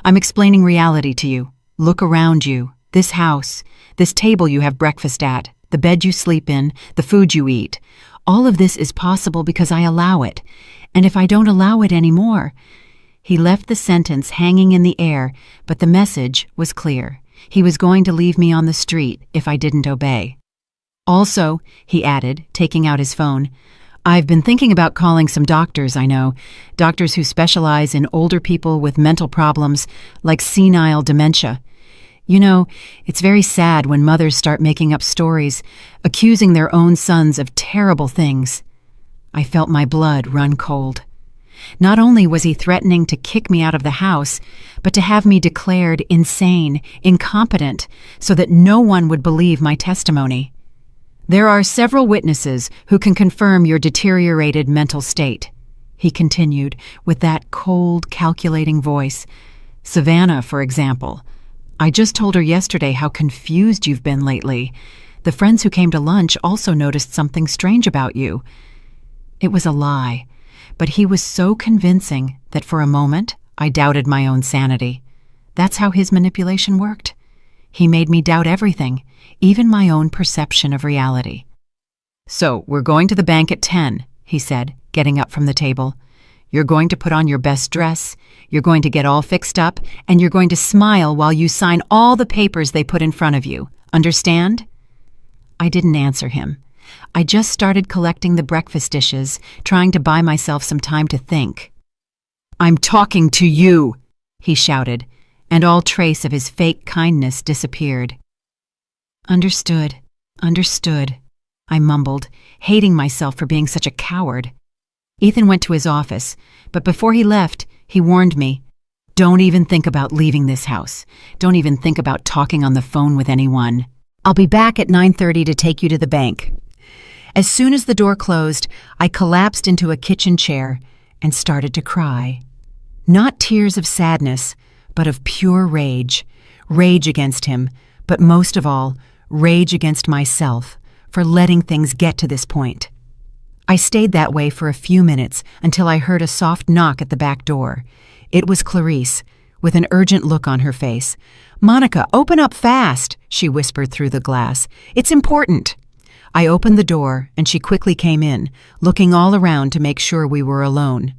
"I'm explaining reality to you. Look around you. This house, this table you have breakfast at, the bed you sleep in, the food you eat. All of this is possible because I allow it. And if I don't allow it anymore—" He left the sentence hanging in the air, but the message was clear. He was going to leave me on the street if I didn't obey. "Also," he added, taking out his phone, "I've been thinking about calling some doctors I know, doctors who specialize in older people with mental problems, like senile dementia. You know, it's very sad when mothers start making up stories, accusing their own sons of terrible things." I felt my blood run cold. Not only was he threatening to kick me out of the house, but to have me declared insane, incompetent, so that no one would believe my testimony. "There are several witnesses who can confirm your deteriorated mental state," he continued with that cold, calculating voice. "Savannah, for example. I just told her yesterday how confused you've been lately. The friends who came to lunch also noticed something strange about you." It was a lie, but he was so convincing that for a moment I doubted my own sanity. That's how his manipulation worked. He made me doubt everything, even my own perception of reality. "So, we're going to the bank at 10, he said, getting up from the table. "You're going to put on your best dress, you're going to get all fixed up, and you're going to smile while you sign all the papers they put in front of you. Understand?" I didn't answer him. I just started collecting the breakfast dishes, trying to buy myself some time to think. "I'm talking to you," he shouted, and all trace of his fake kindness disappeared. Understood, I mumbled, hating myself for being such a coward. Ethan went to his office, but before he left, he warned me, "Don't even think about leaving this house. Don't even think about talking on the phone with anyone." I'll be back at 9:30 to take you to the bank." As soon as the door closed, I collapsed into a kitchen chair and started to cry. Not tears of sadness, but of pure rage. Rage against him, but most of all, rage against myself for letting things get to this point. I stayed that way for a few minutes until I heard a soft knock at the back door. It was Clarice, with an urgent look on her face. "Monica, open up fast," she whispered through the glass. "It's important." I opened the door, and she quickly came in, looking all around to make sure we were alone.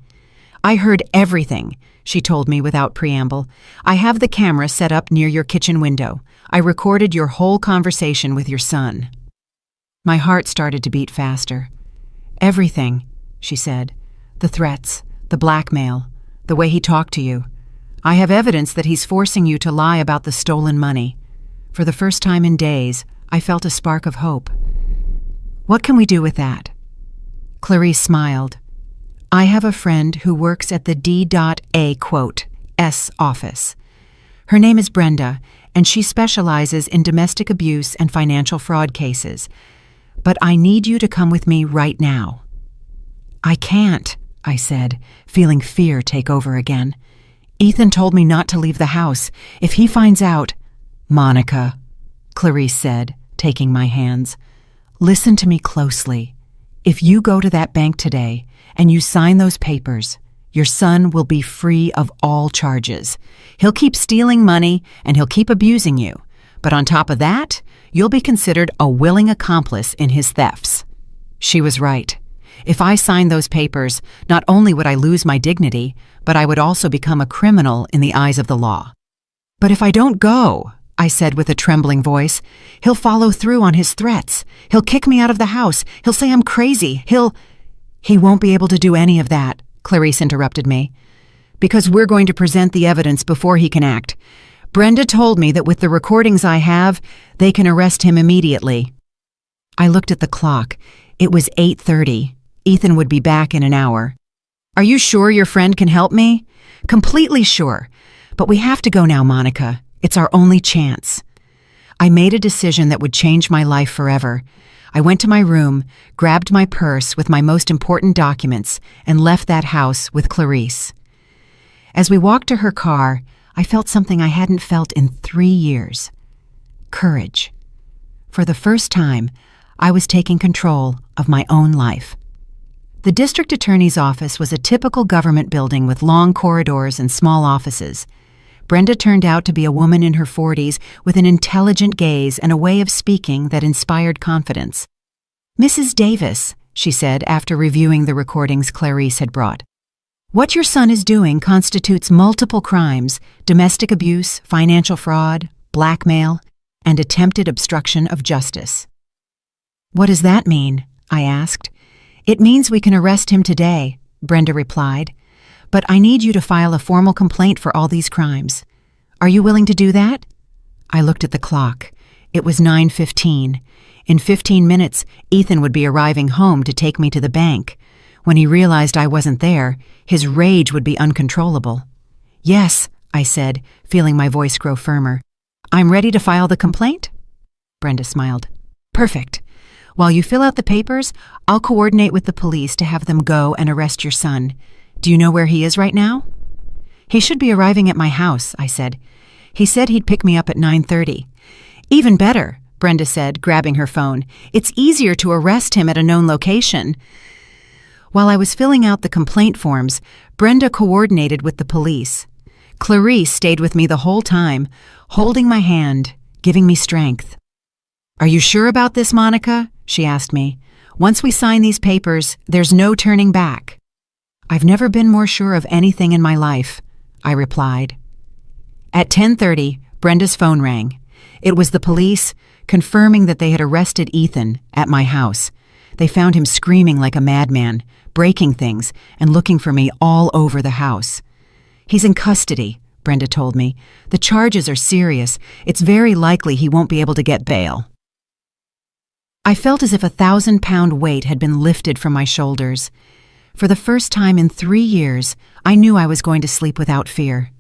"I heard everything," she told me without preamble. "I have the camera set up near your kitchen window. I recorded your whole conversation with your son." My heart started to beat faster. "Everything," she said. "The threats, the blackmail, the way he talked to you. I have evidence that he's forcing you to lie about the stolen money." For the first time in days, I felt a spark of hope. "What can we do with that?" Clarice smiled. "I have a friend who works at the D.A.S office. Her name is Brenda, and she specializes in domestic abuse and financial fraud cases. But I need you to come with me right now." "I can't," I said, feeling fear take over again. "Ethan told me not to leave the house. If he finds out—" "Monica," Clarice said, taking my hands, "listen to me closely. If you go to that bank today and you sign those papers, your son will be free of all charges. He'll keep stealing money and he'll keep abusing you. But on top of that, you'll be considered a willing accomplice in his thefts." She was right. If I signed those papers, not only would I lose my dignity, but I would also become a criminal in the eyes of the law. "But if I don't go," I said with a trembling voice, "he'll follow through on his threats. He'll kick me out of the house. He'll say I'm crazy. He won't be able to do any of that," Clarice interrupted me, "because we're going to present the evidence before he can act. Brenda told me that with the recordings I have, they can arrest him immediately." I looked at the clock. It was 8:30. Ethan would be back in an hour. "Are you sure your friend can help me?" "Completely sure. But we have to go now, Monica. It's our only chance." I made a decision that would change my life forever. I went to my room, grabbed my purse with my most important documents, and left that house with Clarice. As we walked to her car, I felt something I hadn't felt in 3 years. Courage. For the first time, I was taking control of my own life. The district attorney's office was a typical government building with long corridors and small offices. Brenda turned out to be a woman in her 40s with an intelligent gaze and a way of speaking that inspired confidence. "Mrs. Davis," she said after reviewing the recordings Clarice had brought, "what your son is doing constitutes multiple crimes: domestic abuse, financial fraud, blackmail, and attempted obstruction of justice." "What does that mean?" I asked. "It means we can arrest him today," Brenda replied. "But I need you to file a formal complaint for all these crimes. Are you willing to do that?" I looked at the clock. It was 9:15. In 15 minutes, Ethan would be arriving home to take me to the bank. When he realized I wasn't there, his rage would be uncontrollable. "Yes," I said, feeling my voice grow firmer. "I'm ready to file the complaint?" Brenda smiled. "Perfect. While you fill out the papers, I'll coordinate with the police to have them go and arrest your son. Do you know where he is right now?" "He should be arriving at my house," I said. "He said he'd pick me up at 9:30. "Even better," Brenda said, grabbing her phone. "It's easier to arrest him at a known location." While I was filling out the complaint forms, Brenda coordinated with the police. Clarice stayed with me the whole time, holding my hand, giving me strength. "Are you sure about this, Monica?" she asked me. "Once we sign these papers, there's no turning back." "I've never been more sure of anything in my life," I replied. At 10:30, Brenda's phone rang. It was the police, confirming that they had arrested Ethan at my house. They found him screaming like a madman, breaking things, and looking for me all over the house. "He's in custody," Brenda told me. "The charges are serious. It's very likely he won't be able to get bail." I felt as if a 1,000-pound weight had been lifted from my shoulders. For the first time in 3 years, I knew I was going to sleep without fear.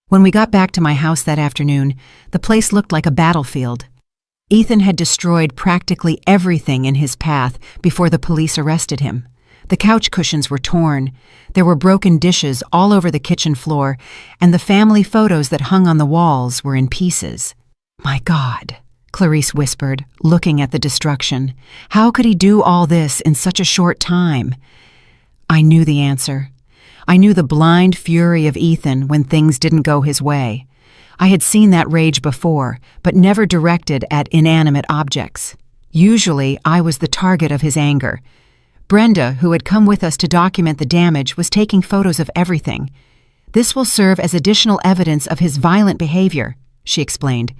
When we got back to my house that afternoon, the place looked like a battlefield. Ethan had destroyed practically everything in his path before the police arrested him. The couch cushions were torn, there were broken dishes all over the kitchen floor, and the family photos that hung on the walls were in pieces. "My God," Clarice whispered, looking at the destruction. "How could he do all this in such a short time?" I knew the answer. I knew the blind fury of Ethan when things didn't go his way. I had seen that rage before, but never directed at inanimate objects. Usually, I was the target of his anger. Brenda, who had come with us to document the damage, was taking photos of everything. "This will serve as additional evidence of his violent behavior," she explained.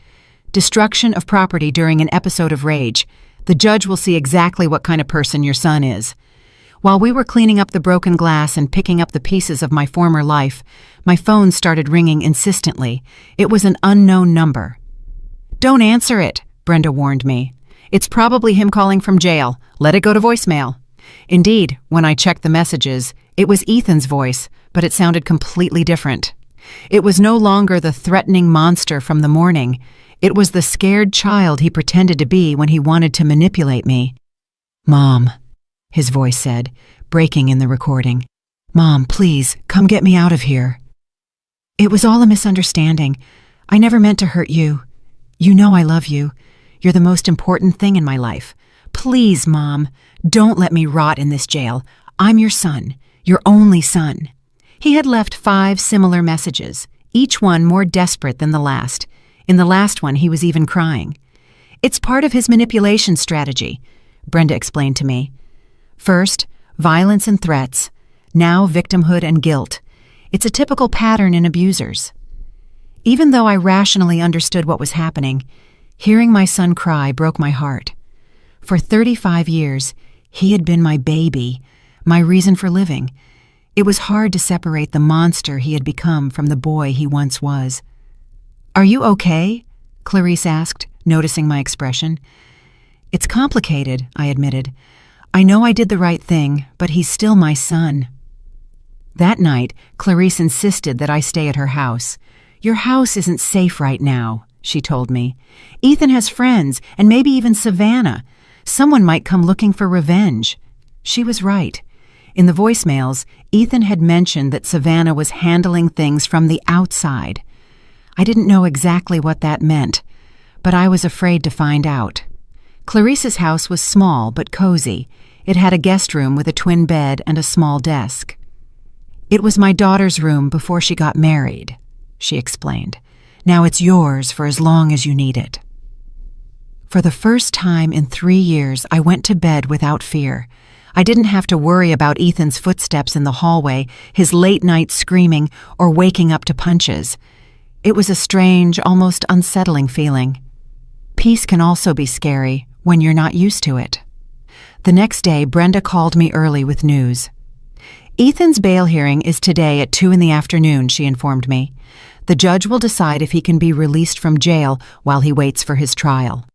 "Destruction of property during an episode of rage. The judge will see exactly what kind of person your son is." While we were cleaning up the broken glass and picking up the pieces of my former life, my phone started ringing insistently. It was an unknown number. "Don't answer it," Brenda warned me. "It's probably him calling from jail. Let it go to voicemail." Indeed, when I checked the messages, it was Ethan's voice, but it sounded completely different. It was no longer the threatening monster from the morning. It was the scared child he pretended to be when he wanted to manipulate me. "Mom," his voice said, breaking in the recording. "Mom, please, come get me out of here." "It was all a misunderstanding. I never meant to hurt you. You know I love you. You're the most important thing in my life. Please, Mom, don't let me rot in this jail. I'm your son, your only son." He had left 5 similar messages, each one more desperate than the last. In the last one, he was even crying. "It's part of his manipulation strategy," Brenda explained to me. "First, violence and threats. Now, victimhood and guilt. It's a typical pattern in abusers." Even though I rationally understood what was happening, hearing my son cry broke my heart. For 35 years, he had been my baby, my reason for living. It was hard to separate the monster he had become from the boy he once was. "Are you okay?" Clarice asked, noticing my expression. "It's complicated," I admitted. "I know I did the right thing, but he's still my son." That night, Clarice insisted that I stay at her house. "Your house isn't safe right now," she told me. "Ethan has friends, and maybe even Savannah. Someone might come looking for revenge." She was right. In the voicemails, Ethan had mentioned that Savannah was handling things from the outside. I didn't know exactly what that meant, but I was afraid to find out. Clarice's house was small but cozy. It had a guest room with a twin bed and a small desk. "It was my daughter's room before she got married," she explained. "Now it's yours for as long as you need it." For the first time in 3 years, I went to bed without fear. I didn't have to worry about Ethan's footsteps in the hallway, his late-night screaming, or waking up to punches. It was a strange, almost unsettling feeling. Peace can also be scary when you're not used to it. The next day, Brenda called me early with news. "Ethan's bail hearing is today at 2 in the afternoon," she informed me. "The judge will decide if he can be released from jail while he waits for his trial."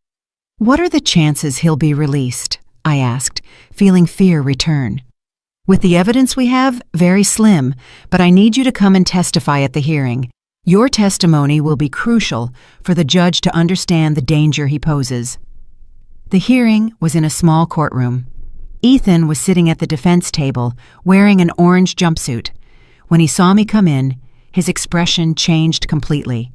"What are the chances he'll be released?" I asked, feeling fear return. "With the evidence we have, very slim, but I need you to come and testify at the hearing. Your testimony will be crucial for the judge to understand the danger he poses." The hearing was in a small courtroom. Ethan was sitting at the defense table, wearing an orange jumpsuit. When he saw me come in, his expression changed completely.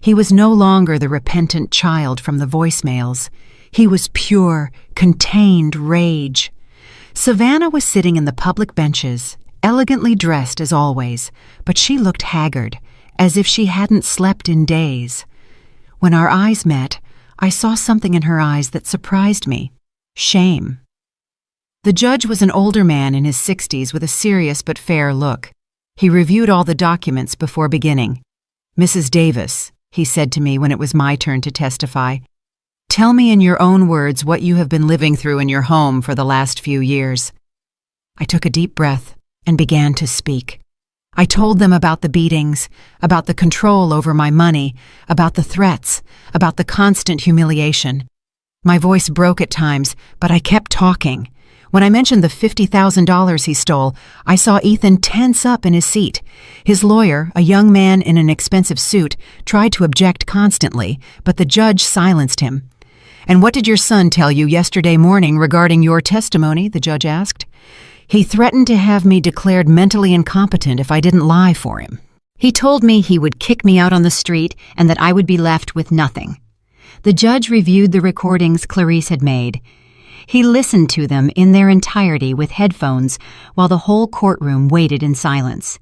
He was no longer the repentant child from the voicemails. He was pure, contained rage. Savannah was sitting in the public benches, elegantly dressed as always, but she looked haggard, as if she hadn't slept in days. When our eyes met, I saw something in her eyes that surprised me: shame. The judge was an older man in his 60s with a serious but fair look. He reviewed all the documents before beginning. "Mrs. Davis," he said to me when it was my turn to testify, "tell me in your own words what you have been living through in your home for the last few years." I took a deep breath and began to speak. I told them about the beatings, about the control over my money, about the threats, about the constant humiliation. My voice broke at times, but I kept talking. When I mentioned the $50,000 he stole, I saw Ethan tense up in his seat. His lawyer, a young man in an expensive suit, tried to object constantly, but the judge silenced him. "And what did your son tell you yesterday morning regarding your testimony?" the judge asked. "He threatened to have me declared mentally incompetent if I didn't lie for him. He told me he would kick me out on the street and that I would be left with nothing." The judge reviewed the recordings Clarice had made. He listened to them in their entirety with headphones while the whole courtroom waited in silence.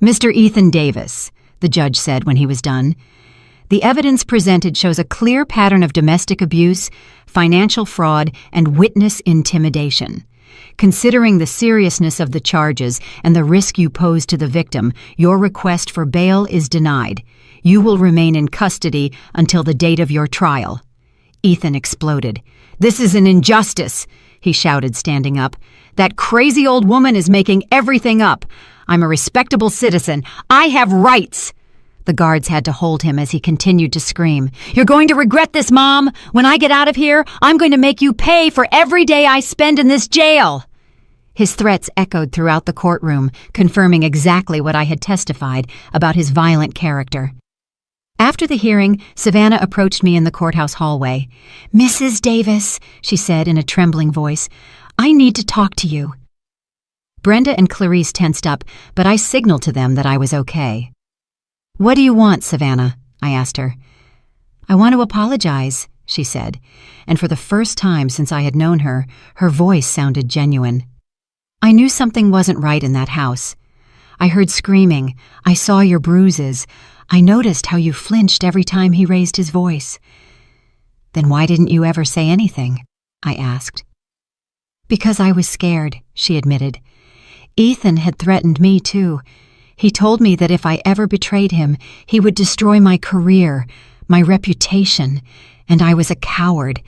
"Mr. Ethan Davis," the judge said when he was done, "the evidence presented shows a clear pattern of domestic abuse, financial fraud, and witness intimidation. Considering the seriousness of the charges and the risk you pose to the victim, your request for bail is denied. You will remain in custody until the date of your trial." Ethan exploded. "This is an injustice," he shouted, standing up. "That crazy old woman is making everything up. I'm a respectable citizen. I have rights." The guards had to hold him as he continued to scream. "You're going to regret this, Mom. When I get out of here, I'm going to make you pay for every day I spend in this jail." His threats echoed throughout the courtroom, confirming exactly what I had testified about his violent character. After the hearing, Savannah approached me in the courthouse hallway. "Mrs. Davis," she said in a trembling voice, "I need to talk to you." Brenda and Clarice tensed up, but I signaled to them that I was okay. "What do you want, Savannah?" I asked her. "I want to apologize," she said, and for the first time since I had known her, her voice sounded genuine. "I knew something wasn't right in that house. I heard screaming. I saw your bruises. I noticed how you flinched every time he raised his voice." "Then why didn't you ever say anything?" I asked. "Because I was scared," she admitted. "Ethan had threatened me, too. He told me that if I ever betrayed him, he would destroy my career, my reputation, and I was a coward.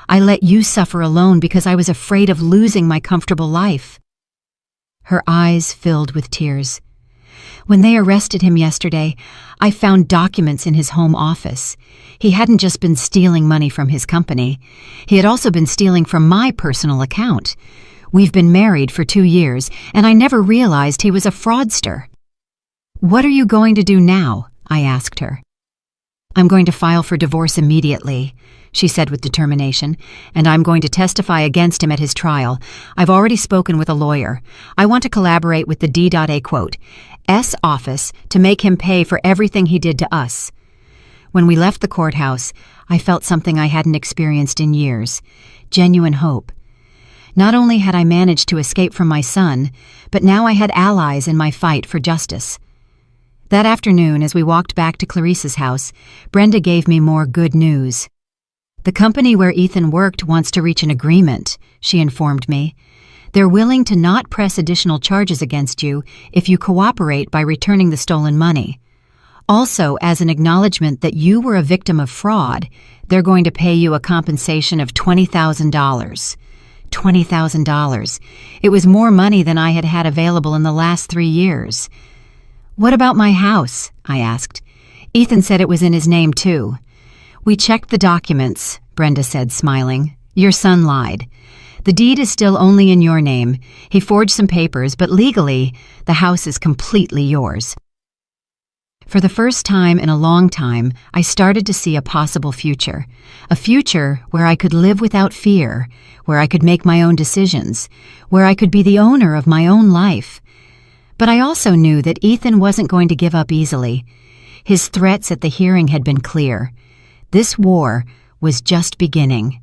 I let you suffer alone because I was afraid of losing my comfortable life." Her eyes filled with tears. "When they arrested him yesterday, I found documents in his home office. He hadn't just been stealing money from his company. He had also been stealing from my personal account. We've been married for 2 years, and I never realized he was a fraudster." "What are you going to do now?" I asked her. "I'm going to file for divorce immediately," she said with determination, "and I'm going to testify against him at his trial. I've already spoken with a lawyer. I want to collaborate with the D.A. office to make him pay for everything he did to us." When we left the courthouse, I felt something I hadn't experienced in years: genuine hope. Not only had I managed to escape from my son, but now I had allies in my fight for justice. That afternoon, as we walked back to Clarice's house, Brenda gave me more good news. "The company where Ethan worked wants to reach an agreement," she informed me. "They're willing to not press additional charges against you if you cooperate by returning the stolen money. Also, as an acknowledgement that you were a victim of fraud, they're going to pay you a compensation of $20,000. $20,000. It was more money than I had had available in the last 3 years. "What about my house?" I asked. "Ethan said it was in his name, too." "We checked the documents," Brenda said, smiling. "Your son lied. The deed is still only in your name. He forged some papers, but legally, the house is completely yours." For the first time in a long time, I started to see a possible future. A future where I could live without fear, where I could make my own decisions, where I could be the owner of my own life. But I also knew that Ethan wasn't going to give up easily. His threats at the hearing had been clear. This war was just beginning.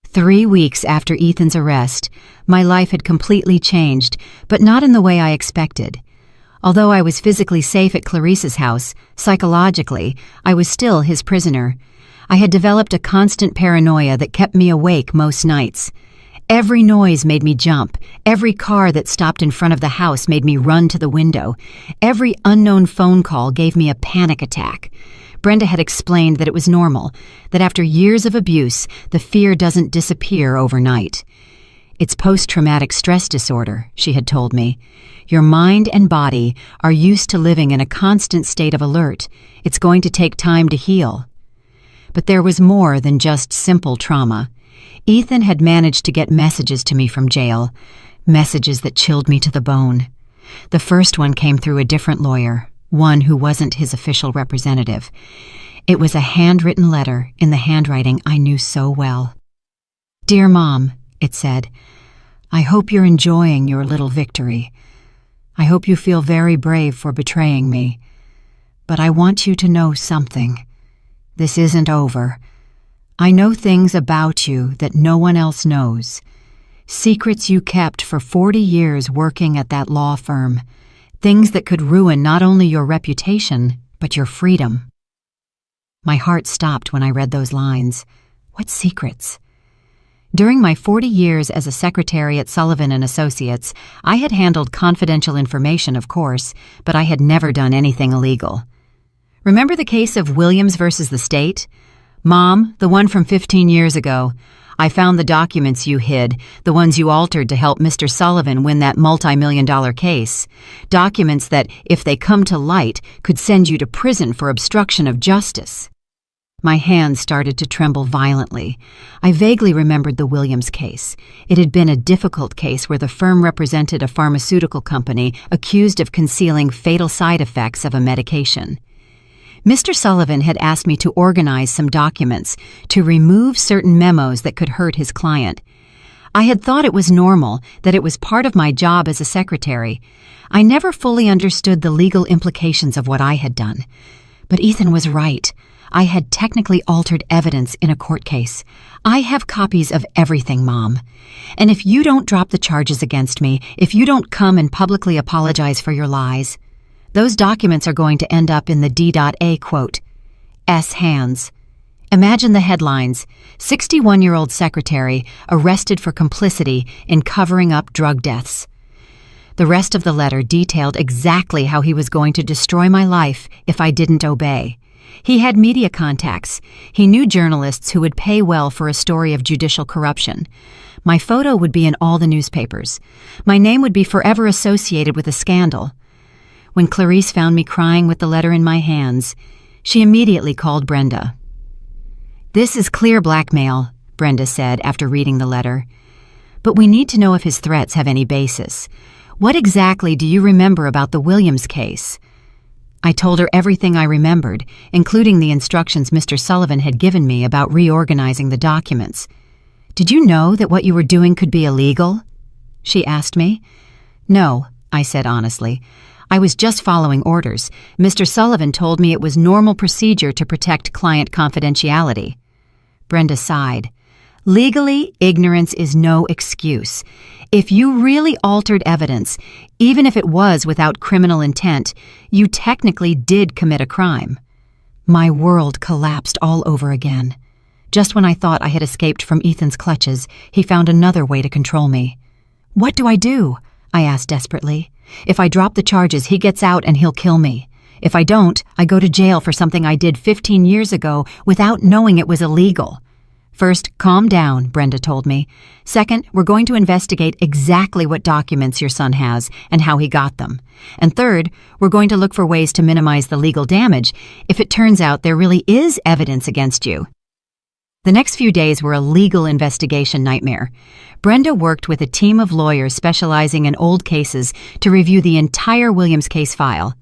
3 weeks after Ethan's arrest, my life had completely changed, but not in the way I expected. Although I was physically safe at Clarice's house, psychologically, I was still his prisoner. I had developed a constant paranoia that kept me awake most nights. Every noise made me jump. Every car that stopped in front of the house made me run to the window. Every unknown phone call gave me a panic attack. Brenda had explained that it was normal, that after years of abuse, the fear doesn't disappear overnight. "It's post-traumatic stress disorder," she had told me. "Your mind and body are used to living in a constant state of alert. It's going to take time to heal." But there was more than just simple trauma. Ethan had managed to get messages to me from jail, messages that chilled me to the bone. The first one came through a different lawyer, one who wasn't his official representative. It was a handwritten letter in the handwriting I knew so well. "Dear Mom," it said, "I hope you're enjoying your little victory. I hope you feel very brave for betraying me. But I want you to know something. This isn't over. I know things about you that no one else knows. Secrets you kept for 40 years working at that law firm. Things that could ruin not only your reputation, but your freedom." My heart stopped when I read those lines. What secrets? During my 40 years as a secretary at Sullivan & Associates, I had handled confidential information, of course, but I had never done anything illegal. Remember the case of Williams versus the state? Mom, the one from 15 years ago. I found the documents you hid, the ones you altered to help Mr. Sullivan win that multi-million-dollar case. Documents that, if they come to light, could send you to prison for obstruction of justice. My hands started to tremble violently. I vaguely remembered the Williams case. It had been a difficult case where the firm represented a pharmaceutical company accused of concealing fatal side effects of a medication. Mr. Sullivan had asked me to organize some documents to remove certain memos that could hurt his client. I had thought it was normal, that it was part of my job as a secretary. I never fully understood the legal implications of what I had done. But Ethan was right. I had technically altered evidence in a court case. I have copies of everything, Mom. And if you don't drop the charges against me, if you don't come and publicly apologize for your lies, those documents are going to end up in the D.A. quote, S. hands. Imagine the headlines, 61-year-old secretary arrested for complicity in covering up drug deaths. The rest of the letter detailed exactly how he was going to destroy my life if I didn't obey. He had media contacts. He knew journalists who would pay well for a story of judicial corruption. My photo would be in all the newspapers. My name would be forever associated with the scandal. When Clarice found me crying with the letter in my hands, she immediately called Brenda. "This is clear blackmail," Brenda said after reading the letter. "But we need to know if his threats have any basis. What exactly do you remember about the Williams case?" I told her everything I remembered, including the instructions Mr. Sullivan had given me about reorganizing the documents. "Did you know that what you were doing could be illegal?" she asked me. "No," I said honestly. "I was just following orders. Mr. Sullivan told me it was normal procedure to protect client confidentiality." Brenda sighed. "Legally, ignorance is no excuse. If you really altered evidence, even if it was without criminal intent, you technically did commit a crime." My world collapsed all over again. Just when I thought I had escaped from Ethan's clutches, he found another way to control me. "What do I do?" I asked desperately. "If I drop the charges, he gets out and he'll kill me. If I don't, I go to jail for something I did 15 years ago without knowing it was illegal." "First, calm down," Brenda told me. "Second, we're going to investigate exactly what documents your son has and how he got them. And third, we're going to look for ways to minimize the legal damage if it turns out there really is evidence against you." The next few days were a legal investigation nightmare. Brenda worked with a team of lawyers specializing in old cases to review the entire Williams case file.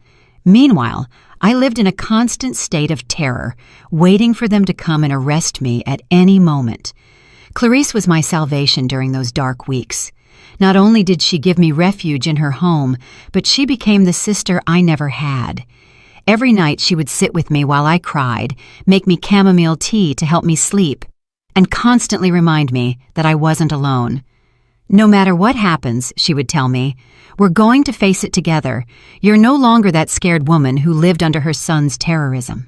Meanwhile, I lived in a constant state of terror, waiting for them to come and arrest me at any moment. Clarice was my salvation during those dark weeks. Not only did she give me refuge in her home, but she became the sister I never had. Every night she would sit with me while I cried, make me chamomile tea to help me sleep, and constantly remind me that I wasn't alone. "No matter what happens," she would tell me, "we're going to face it together. You're no longer that scared woman who lived under her son's terrorism."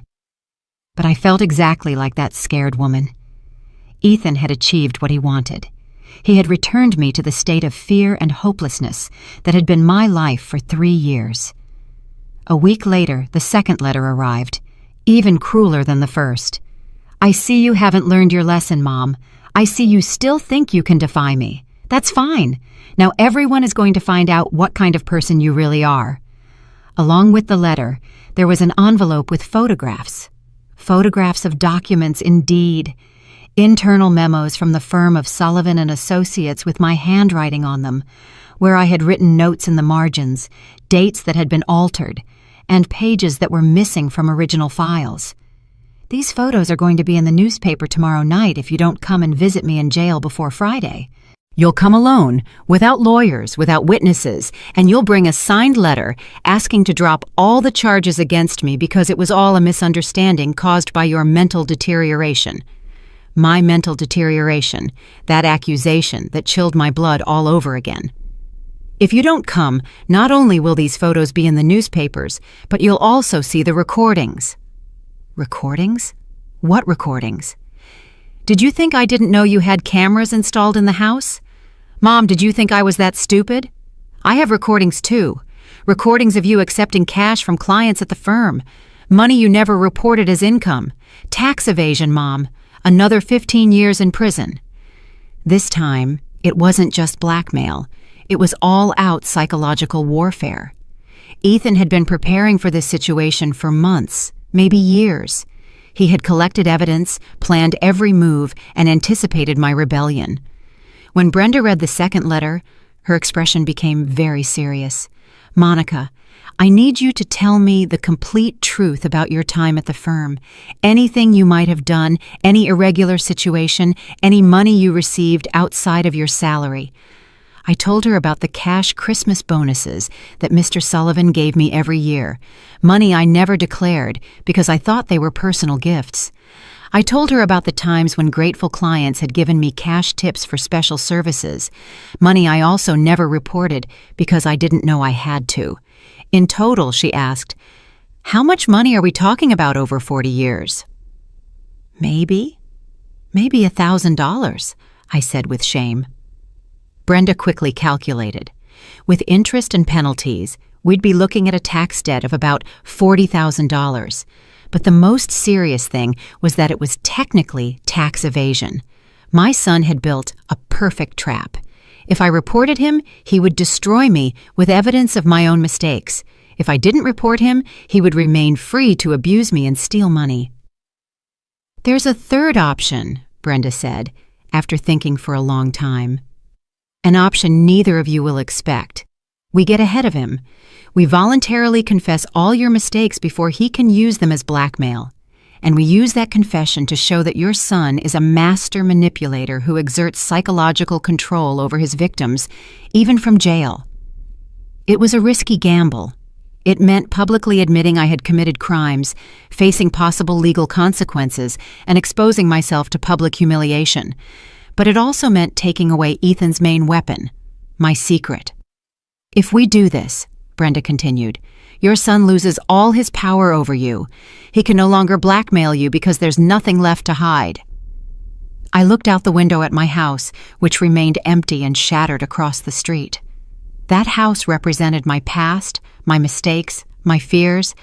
But I felt exactly like that scared woman. Ethan had achieved what he wanted. He had returned me to the state of fear and hopelessness that had been my life for 3 years. A week later, the second letter arrived, even crueler than the first. "I see you haven't learned your lesson, Mom. I see you still think you can defy me. That's fine. Now everyone is going to find out what kind of person you really are." Along with the letter, there was an envelope with photographs. Photographs of documents, indeed. Internal memos from the firm of Sullivan & Associates with my handwriting on them, where I had written notes in the margins, dates that had been altered, and pages that were missing from original files. These photos are going to be in the newspaper tomorrow night if you don't come and visit me in jail before Friday. You'll come alone, without lawyers, without witnesses, and you'll bring a signed letter asking to drop all the charges against me because it was all a misunderstanding caused by your mental deterioration. My mental deterioration, that accusation that chilled my blood all over again. If you don't come, not only will these photos be in the newspapers, but you'll also see the recordings. Recordings? What recordings? Did you think I didn't know you had cameras installed in the house? Mom, did you think I was that stupid? I have recordings too. Recordings of you accepting cash from clients at the firm. Money you never reported as income. Tax evasion, Mom. Another 15 years in prison. This time, it wasn't just blackmail. It was all-out psychological warfare. Ethan had been preparing for this situation for months, maybe years. He had collected evidence, planned every move, and anticipated my rebellion. When Brenda read the second letter, her expression became very serious. "Monica, I need you to tell me the complete truth about your time at the firm. Anything you might have done, any irregular situation, any money you received outside of your salary." I told her about the cash Christmas bonuses that Mr. Sullivan gave me every year, money I never declared because I thought they were personal gifts. I told her about the times when grateful clients had given me cash tips for special services, money I also never reported because I didn't know I had to. In total, she asked, "How much money are we talking about over 40 years?" Maybe $1,000, I said with shame. Brenda quickly calculated. With interest and penalties, we'd be looking at a tax debt of about $40,000. But the most serious thing was that it was technically tax evasion. My son had built a perfect trap. If I reported him, he would destroy me with evidence of my own mistakes. If I didn't report him, he would remain free to abuse me and steal money. "There's a third option," Brenda said, after thinking for a long time. "An option neither of you will expect. We get ahead of him. We voluntarily confess all your mistakes before he can use them as blackmail. And we use that confession to show that your son is a master manipulator who exerts psychological control over his victims, even from jail." It was a risky gamble. It meant publicly admitting I had committed crimes, facing possible legal consequences, and exposing myself to public humiliation. But it also meant taking away Ethan's main weapon, my secret. "If we do this," Brenda continued, "your son loses all his power over you. He can no longer blackmail you because there's nothing left to hide." I looked out the window at my house, which remained empty and shattered across the street. That house represented my past, my mistakes, my fears,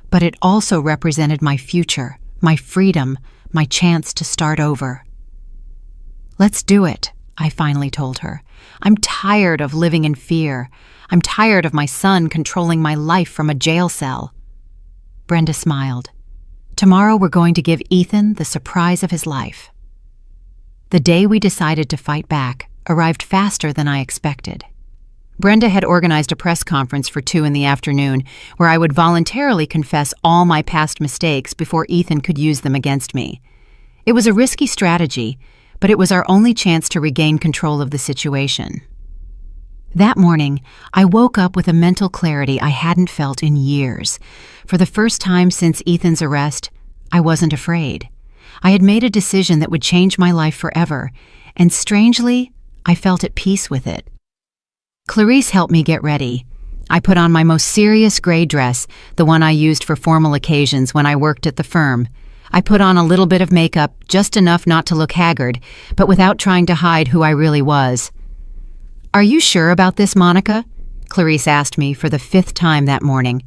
but it also represented my future, my freedom, my chance to start over. "Let's do it," I finally told her. "I'm tired of living in fear. I'm tired of my son controlling my life from a jail cell." Brenda smiled. "Tomorrow we're going to give Ethan the surprise of his life." The day we decided to fight back arrived faster than I expected. Brenda had organized a press conference for 2 in the afternoon where I would voluntarily confess all my past mistakes before Ethan could use them against me. It was a risky strategy, but it was our only chance to regain control of the situation. That morning, I woke up with a mental clarity I hadn't felt in years. For the first time since Ethan's arrest, I wasn't afraid. I had made a decision that would change my life forever, and strangely, I felt at peace with it. Clarice helped me get ready. I put on my most serious gray dress, the one I used for formal occasions when I worked at the firm. I put on a little bit of makeup, just enough not to look haggard, but without trying to hide who I really was. "Are you sure about this, Monica?" Clarice asked me for the 5th time that morning.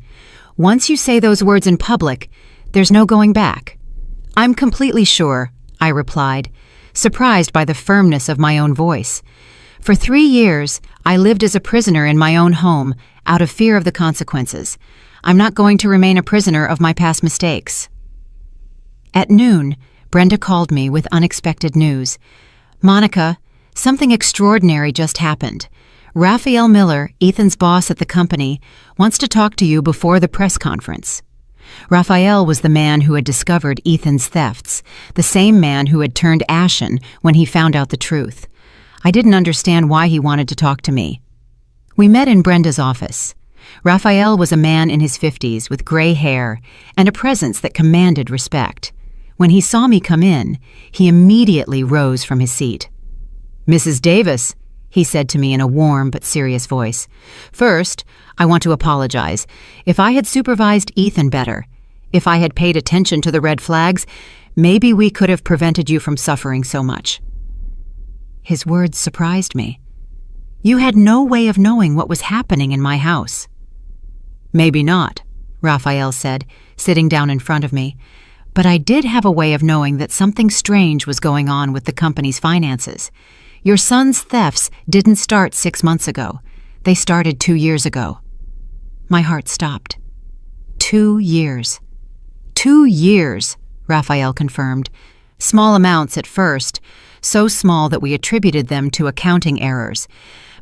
"Once you say those words in public, there's no going back." "I'm completely sure," I replied, surprised by the firmness of my own voice. For 3 years, I lived as a prisoner in my own home, out of fear of the consequences. I'm not going to remain a prisoner of my past mistakes. At noon, Brenda called me with unexpected news. "Monica, something extraordinary just happened. Raphael Miller, Ethan's boss at the company, wants to talk to you before the press conference." Raphael was the man who had discovered Ethan's thefts, the same man who had turned ashen when he found out the truth. I didn't understand why he wanted to talk to me. We met in Brenda's office. Raphael was a man in his 50s with gray hair and a presence that commanded respect. When he saw me come in, he immediately rose from his seat. "Mrs. Davis," he said to me in a warm but serious voice. "First, I want to apologize. If I had supervised Ethan better, if I had paid attention to the red flags, maybe we could have prevented you from suffering so much." His words surprised me. "You had no way of knowing what was happening in my house." "Maybe not," Raphael said, sitting down in front of me. "But I did have a way of knowing that something strange was going on with the company's finances. Your son's thefts didn't start 6 months ago. They started 2 years ago." My heart stopped. 2 years. 2 years, Raphael confirmed. Small amounts at first, so small that we attributed them to accounting errors.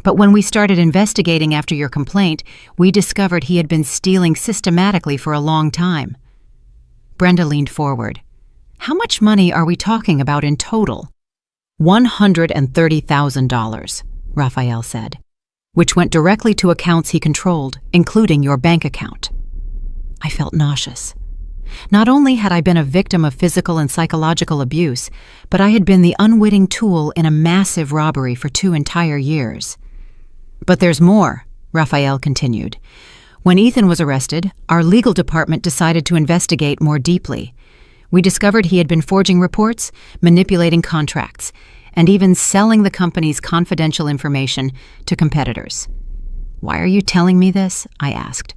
But when we started investigating after your complaint, we discovered he had been stealing systematically for a long time. Brenda leaned forward. "How much money are we talking about in total?" $130,000, Raphael said, "which went directly to accounts he controlled, including your bank account." I felt nauseous. Not only had I been a victim of physical and psychological abuse, but I had been the unwitting tool in a massive robbery for 2 entire years. "But there's more," Raphael continued. "When Ethan was arrested, our legal department decided to investigate more deeply. We discovered he had been forging reports, manipulating contracts, and even selling the company's confidential information to competitors." "Why are you telling me this?" I asked.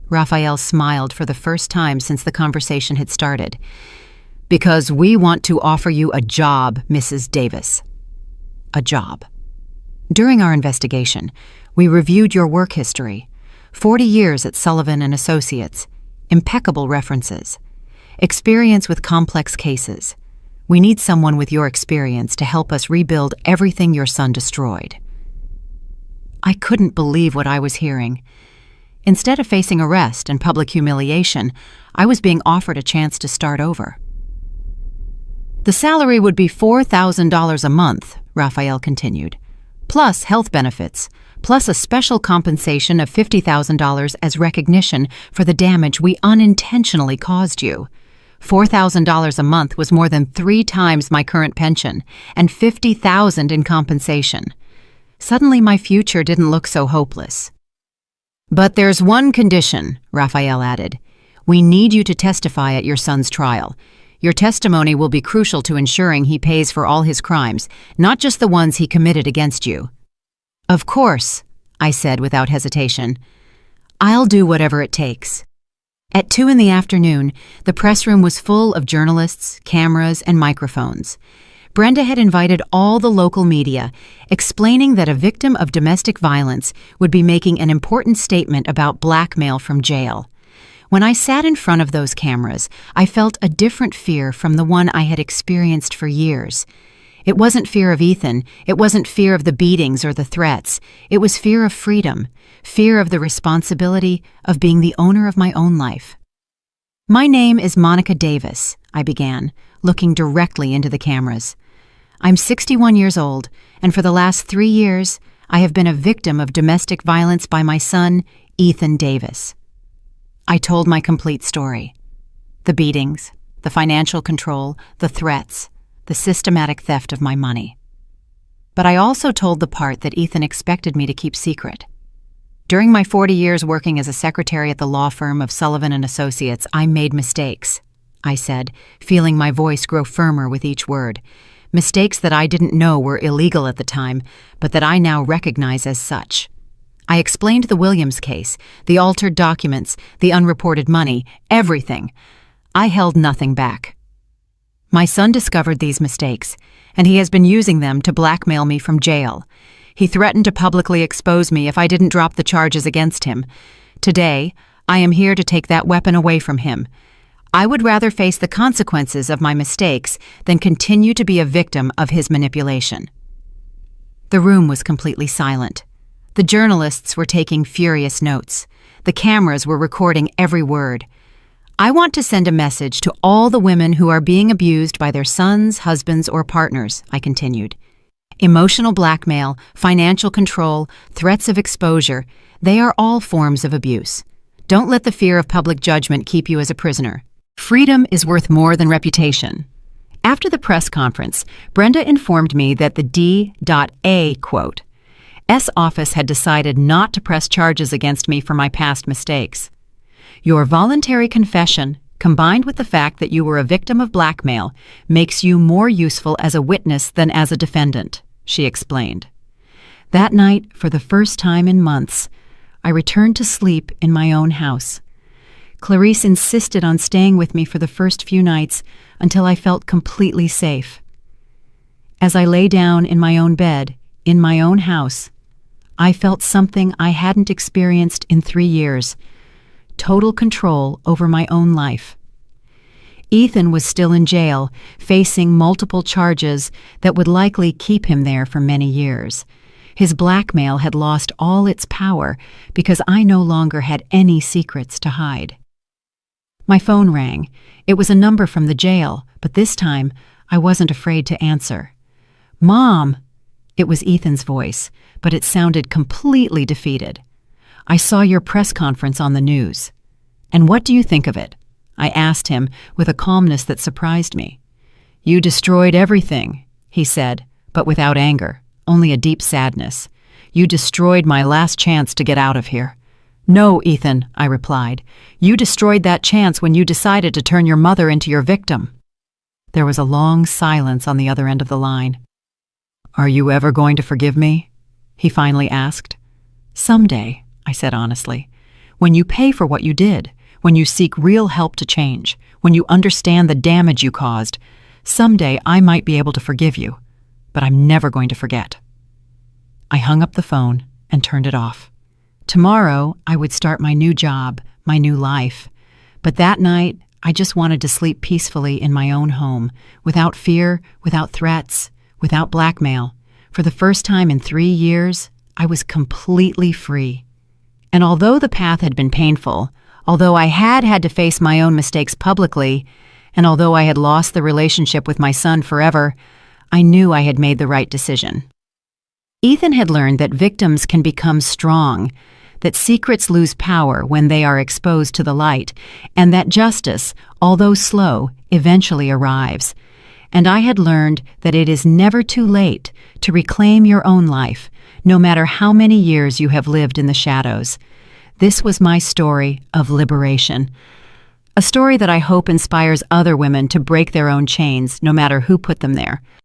Raphael smiled for the first time since the conversation had started. "Because we want to offer you a job, Mrs. Davis." A job. During our investigation, we reviewed your work history. 40 years at Sullivan and Associates. Impeccable references. Experience with complex cases. We need someone with your experience to help us rebuild everything your son destroyed. I couldn't believe what I was hearing. Instead of facing arrest and public humiliation, I was being offered a chance to start over. "The salary would be $4,000 a month," Raphael continued, "plus health benefits, plus a special compensation of $50,000 as recognition for the damage we unintentionally caused you. $4,000 a month was more than 3 times my current pension, and $50,000 in compensation. Suddenly my future didn't look so hopeless. "But there's one condition," Raphael added. "We need you to testify at your son's trial. Your testimony will be crucial to ensuring he pays for all his crimes, not just the ones he committed against you." "Of course," I said without hesitation. "I'll do whatever it takes." At 2 in the afternoon, the press room was full of journalists, cameras, and microphones. Brenda had invited all the local media, explaining that a victim of domestic violence would be making an important statement about blackmail from jail. When I sat in front of those cameras, I felt a different fear from the one I had experienced for years. It wasn't fear of Ethan, it wasn't fear of the beatings or the threats. It was fear of freedom, fear of the responsibility of being the owner of my own life. "My name is Monica Davis," I began, looking directly into the cameras. "I'm 61 years old, and for the last 3 years, I have been a victim of domestic violence by my son, Ethan Davis." I told my complete story. The beatings, the financial control, the threats, the systematic theft of my money. But I also told the part that Ethan expected me to keep secret. "During my 40 years working as a secretary at the law firm of Sullivan and Associates, I made mistakes," I said, feeling my voice grow firmer with each word. Mistakes that I didn't know were illegal at the time, but that I now recognize as such. I explained the Williams case, the altered documents, the unreported money, everything. I held nothing back. "My son discovered these mistakes, and he has been using them to blackmail me from jail. He threatened to publicly expose me if I didn't drop the charges against him. Today, I am here to take that weapon away from him. I would rather face the consequences of my mistakes than continue to be a victim of his manipulation." The room was completely silent. The journalists were taking furious notes. The cameras were recording every word. I want to send a message to all the women who are being abused by their sons, husbands, or partners, I continued. Emotional blackmail, financial control, threats of exposure, they are all forms of abuse. Don't let the fear of public judgment keep you as a prisoner. Freedom is worth more than reputation. After the press conference, Brenda informed me that the D.A. quote, S office had decided not to press charges against me for my past mistakes. Your voluntary confession, combined with the fact that you were a victim of blackmail, makes you more useful as a witness than as a defendant, she explained. That night, for the first time in months, I returned to sleep in my own house. Clarice insisted on staying with me for the first few nights until I felt completely safe. As I lay down in my own bed, in my own house, I felt something I hadn't experienced in 3 years: total control over my own life. Ethan was still in jail, facing multiple charges that would likely keep him there for many years. His blackmail had lost all its power because I no longer had any secrets to hide. My phone rang. It was a number from the jail, but this time I wasn't afraid to answer. "Mom!" It was Ethan's voice, but it sounded completely defeated. "I saw your press conference on the news. And what do you think of it?" I asked him with a calmness that surprised me. "You destroyed everything," he said, but without anger, only a deep sadness. "You destroyed my last chance to get out of here." "No, Ethan," I replied. "You destroyed that chance when you decided to turn your mother into your victim." There was a long silence on the other end of the line. "Are you ever going to forgive me?" he finally asked. "Someday," I said honestly. "When you pay for what you did, when you seek real help to change, when you understand the damage you caused, someday I might be able to forgive you, but I'm never going to forget." I hung up the phone and turned it off. Tomorrow, I would start my new job, my new life. But that night, I just wanted to sleep peacefully in my own home, without fear, without threats, without blackmail. For the first time in 3 years, I was completely free. And although the path had been painful, although I had to face my own mistakes publicly, and although I had lost the relationship with my son forever, I knew I had made the right decision. Ethan had learned that victims can become strong, that secrets lose power when they are exposed to the light, and that justice, although slow, eventually arrives. And I had learned that it is never too late to reclaim your own life, no matter how many years you have lived in the shadows. This was my story of liberation. A story that I hope inspires other women to break their own chains, no matter who put them there.